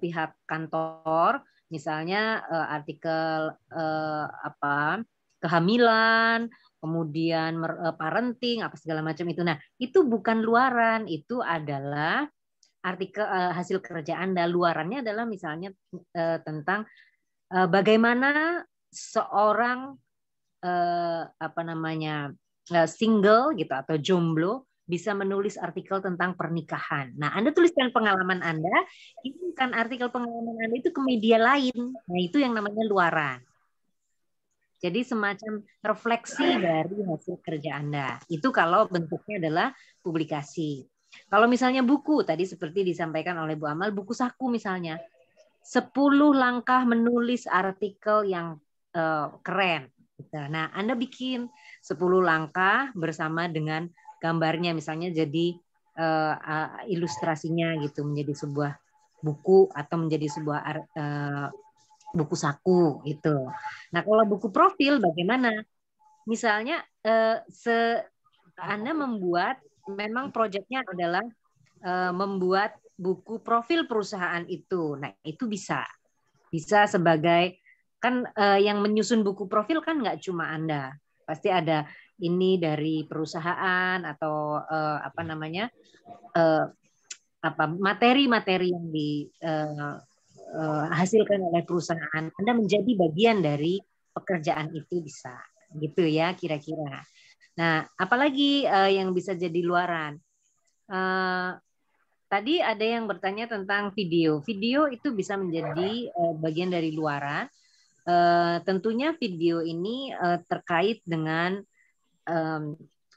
pihak kantor. Misalnya artikel kehamilan, kemudian parenting, apa segala macam itu. Nah, itu bukan luaran, itu adalah artikel hasil kerja Anda. Luarannya adalah misalnya tentang bagaimana seorang single gitu atau jomblo bisa menulis artikel tentang pernikahan. Nah, Anda tuliskan pengalaman Anda, kirimkan artikel pengalaman Anda itu ke media lain. Nah, itu yang namanya luaran. Jadi semacam refleksi dari hasil kerja Anda. Itu kalau bentuknya adalah publikasi. Kalau misalnya buku, tadi seperti disampaikan oleh Bu Amal, buku saku misalnya. 10 langkah menulis artikel yang keren. Nah, Anda bikin 10 langkah bersama dengan gambarnya, misalnya jadi ilustrasinya gitu, menjadi sebuah buku atau menjadi sebuah buku saku itu. Nah, kalau buku profil bagaimana? Misalnya Anda membuat memang proyeknya adalah membuat buku profil perusahaan itu. Nah, itu bisa sebagai kan yang menyusun buku profil kan nggak cuma Anda. Pasti ada ini dari perusahaan atau materi-materi yang hasilkan oleh perusahaan. Anda menjadi bagian dari pekerjaan itu bisa, gitu ya kira-kira. Nah, apalagi yang bisa jadi luaran? Tadi ada yang bertanya tentang video. Video itu bisa menjadi bagian dari luaran. Tentunya video ini terkait dengan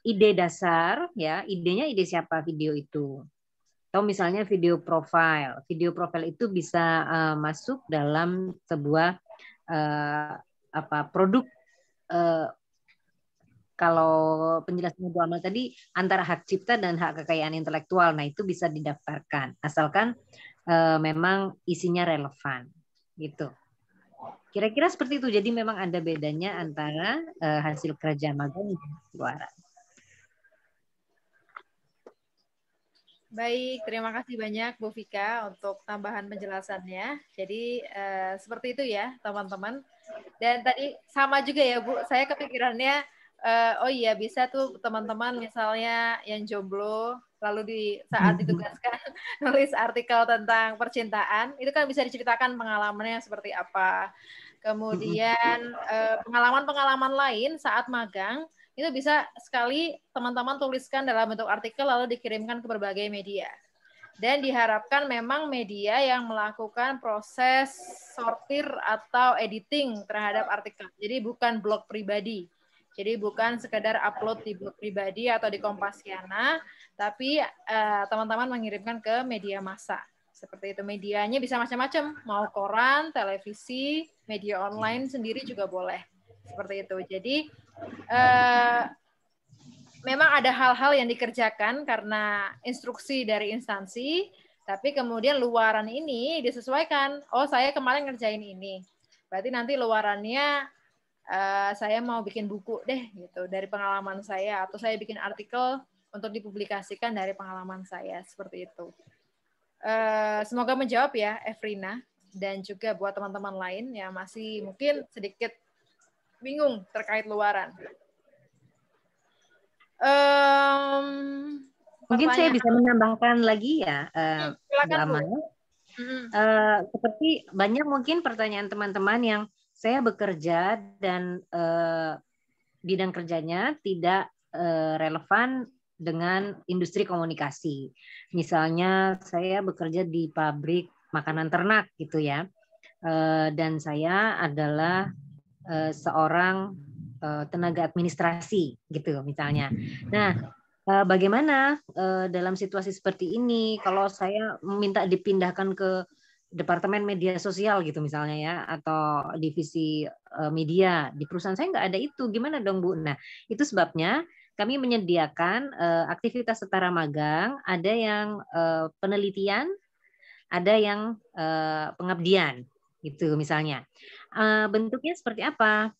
ide dasar, ya. Idenya ide siapa video itu? Atau misalnya video profile. Video profile itu bisa masuk dalam sebuah produk. Kalau penjelasan Bu Amal tadi antara hak cipta dan hak kekayaan intelektual, nah itu bisa didaftarkan asalkan memang isinya relevan, gitu. Kira-kira seperti itu. Jadi memang ada bedanya antara hasil kerja magang dan luaran. Baik, terima kasih banyak Bu Vika untuk tambahan penjelasannya. Jadi seperti itu ya teman-teman. Dan tadi sama juga ya Bu, saya kepikirannya, oh iya bisa tuh teman-teman misalnya yang jomblo, lalu di saat ditugaskan nulis artikel tentang percintaan, itu kan bisa diceritakan pengalamannya seperti apa. Kemudian pengalaman-pengalaman lain saat magang, itu bisa sekali teman-teman tuliskan dalam bentuk artikel lalu dikirimkan ke berbagai media. Dan diharapkan memang media yang melakukan proses sortir atau editing terhadap artikel. Jadi bukan blog pribadi. Jadi bukan sekedar upload di blog pribadi atau di Kompasiana, tapi teman-teman mengirimkan ke media massa. Seperti itu, medianya bisa macam-macam, mau koran, televisi, media online sendiri juga boleh. Seperti itu. Jadi memang ada hal-hal yang dikerjakan karena instruksi dari instansi, tapi kemudian luaran ini disesuaikan. Oh, saya kemarin ngerjain ini. Berarti nanti luarannya saya mau bikin buku deh gitu dari pengalaman saya, atau saya bikin artikel untuk dipublikasikan dari pengalaman saya, seperti itu. Semoga menjawab ya Efrina, dan juga buat teman-teman lain yang masih mungkin sedikit bingung terkait luaran. Mungkin saya bisa menambahkan lagi ya, silakan, Bu Amal. Seperti banyak mungkin pertanyaan teman-teman yang saya bekerja dan bidang kerjanya tidak relevan dengan industri komunikasi. Misalnya saya bekerja di pabrik makanan ternak gitu ya, dan saya adalah seorang tenaga administrasi gitu misalnya. Nah, bagaimana dalam situasi seperti ini kalau saya minta dipindahkan ke departemen media sosial gitu misalnya ya, atau divisi media di perusahaan saya nggak ada itu, gimana dong Bu? Nah, itu sebabnya kami menyediakan aktivitas setara magang, ada yang penelitian, ada yang pengabdian gitu misalnya. Bentuknya seperti apa?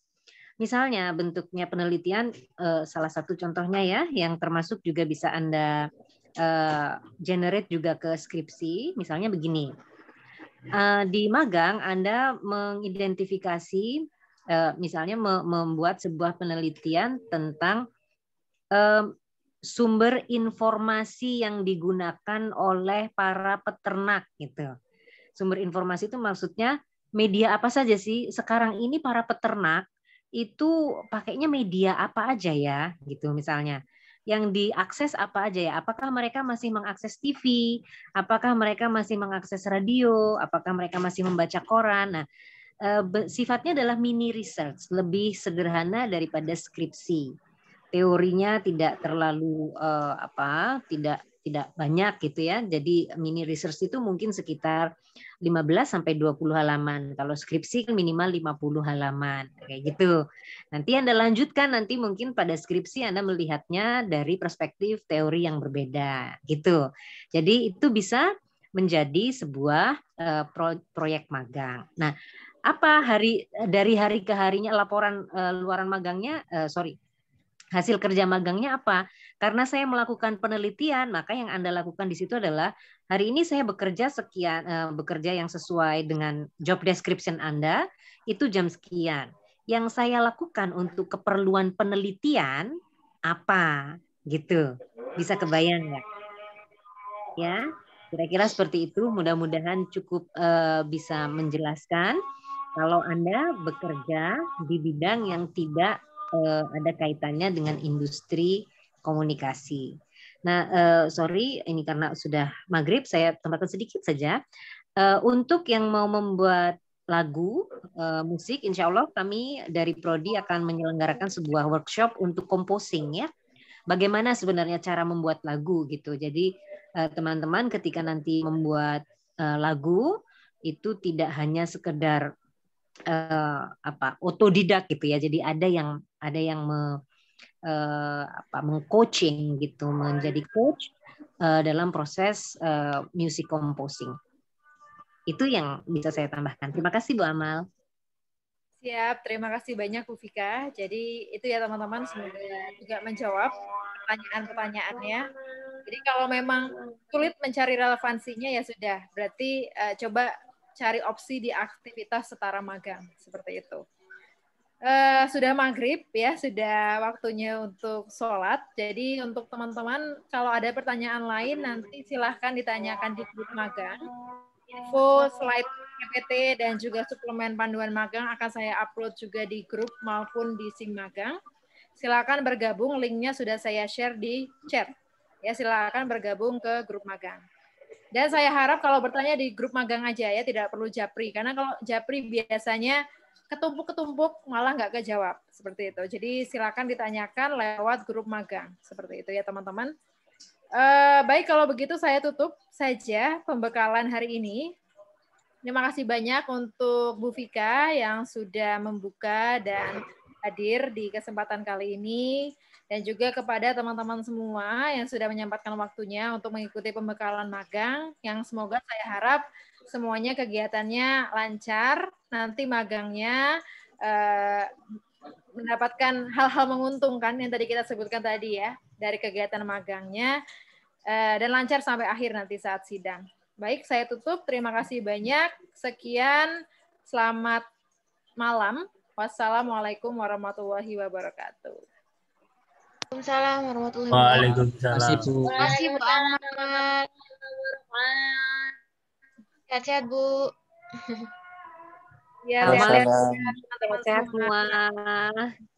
Misalnya bentuknya penelitian, salah satu contohnya ya, yang termasuk juga bisa Anda generate juga ke skripsi, misalnya begini. Di magang Anda mengidentifikasi, misalnya membuat sebuah penelitian tentang sumber informasi yang digunakan oleh para peternak gitu. Sumber informasi itu maksudnya media apa saja sih sekarang ini para peternak itu pakainya media apa aja ya gitu misalnya. Yang diakses apa aja ya? Apakah mereka masih mengakses TV? Apakah mereka masih mengakses radio? Apakah mereka masih membaca koran? Nah, sifatnya adalah mini research, lebih sederhana daripada skripsi. Teorinya tidak terlalu tidak banyak gitu ya. Jadi mini research itu mungkin sekitar 15 sampai 20 halaman. Kalau skripsi kan minimal 50 halaman kayak gitu. Nanti Anda lanjutkan, nanti mungkin pada skripsi Anda melihatnya dari perspektif teori yang berbeda gitu. Jadi itu bisa menjadi sebuah proyek magang. Nah, apa dari hari ke harinya laporan luaran magangnya hasil kerja magangnya apa? Karena saya melakukan penelitian, maka yang Anda lakukan di situ adalah hari ini saya bekerja bekerja yang sesuai dengan job description Anda, itu jam sekian. Yang saya lakukan untuk keperluan penelitian apa? Gitu. Bisa kebayang nggak? Ya, kira-kira seperti itu. Mudah-mudahan cukup bisa menjelaskan kalau Anda bekerja di bidang yang tidak ada kaitannya dengan industri komunikasi. Nah, sorry, ini karena sudah maghrib, saya tambahkan sedikit saja. Untuk yang mau membuat lagu, musik, insya Allah kami dari Prodi akan menyelenggarakan sebuah workshop untuk composing ya. Bagaimana sebenarnya cara membuat lagu gitu. Jadi teman-teman ketika nanti membuat lagu itu tidak hanya sekedar otodidak gitu ya. Jadi ada yang meng-coaching gitu, menjadi coach dalam proses music composing. Itu yang bisa saya tambahkan. Terima kasih Bu Amal. Siap, terima kasih banyak Bu Vika. Jadi itu ya teman-teman, semoga juga menjawab pertanyaan-pertanyaannya. Jadi kalau memang sulit mencari relevansinya ya sudah, berarti coba cari opsi di aktivitas setara magang seperti itu. Sudah maghrib ya, sudah waktunya untuk sholat. Jadi untuk teman-teman kalau ada pertanyaan lain nanti silahkan ditanyakan di grup magang. Info slide PPT dan juga suplemen panduan magang akan saya upload juga di grup maupun di Sing Magang. Silakan bergabung, linknya sudah saya share di chat. Ya, silakan bergabung ke grup magang. Dan saya harap kalau bertanya di grup magang aja ya, tidak perlu japri. Karena kalau japri biasanya ketumpuk-ketumpuk malah nggak kejawab. Seperti itu. Jadi silakan ditanyakan lewat grup magang. Seperti itu ya teman-teman. Baik, kalau begitu saya tutup saja pembekalan hari ini. Terima kasih banyak untuk Bu Vika yang sudah membuka dan hadir di kesempatan kali ini. Dan juga kepada teman-teman semua yang sudah menyempatkan waktunya untuk mengikuti pembekalan magang, yang semoga saya harap semuanya kegiatannya lancar, nanti magangnya mendapatkan hal-hal menguntungkan yang tadi kita sebutkan tadi ya, dari kegiatan magangnya, dan lancar sampai akhir nanti saat sidang. Baik, saya tutup. Terima kasih banyak. Sekian, selamat malam. Wassalamualaikum warahmatullahi wabarakatuh. Waalaikumsalam warahmatullahi wabarakatuh. Waalaikumsalam. Terima kasih Bu Ahmad. Sehat-sehat Bu. Ya, sehat-sehat Sehat teman-teman semua. semua.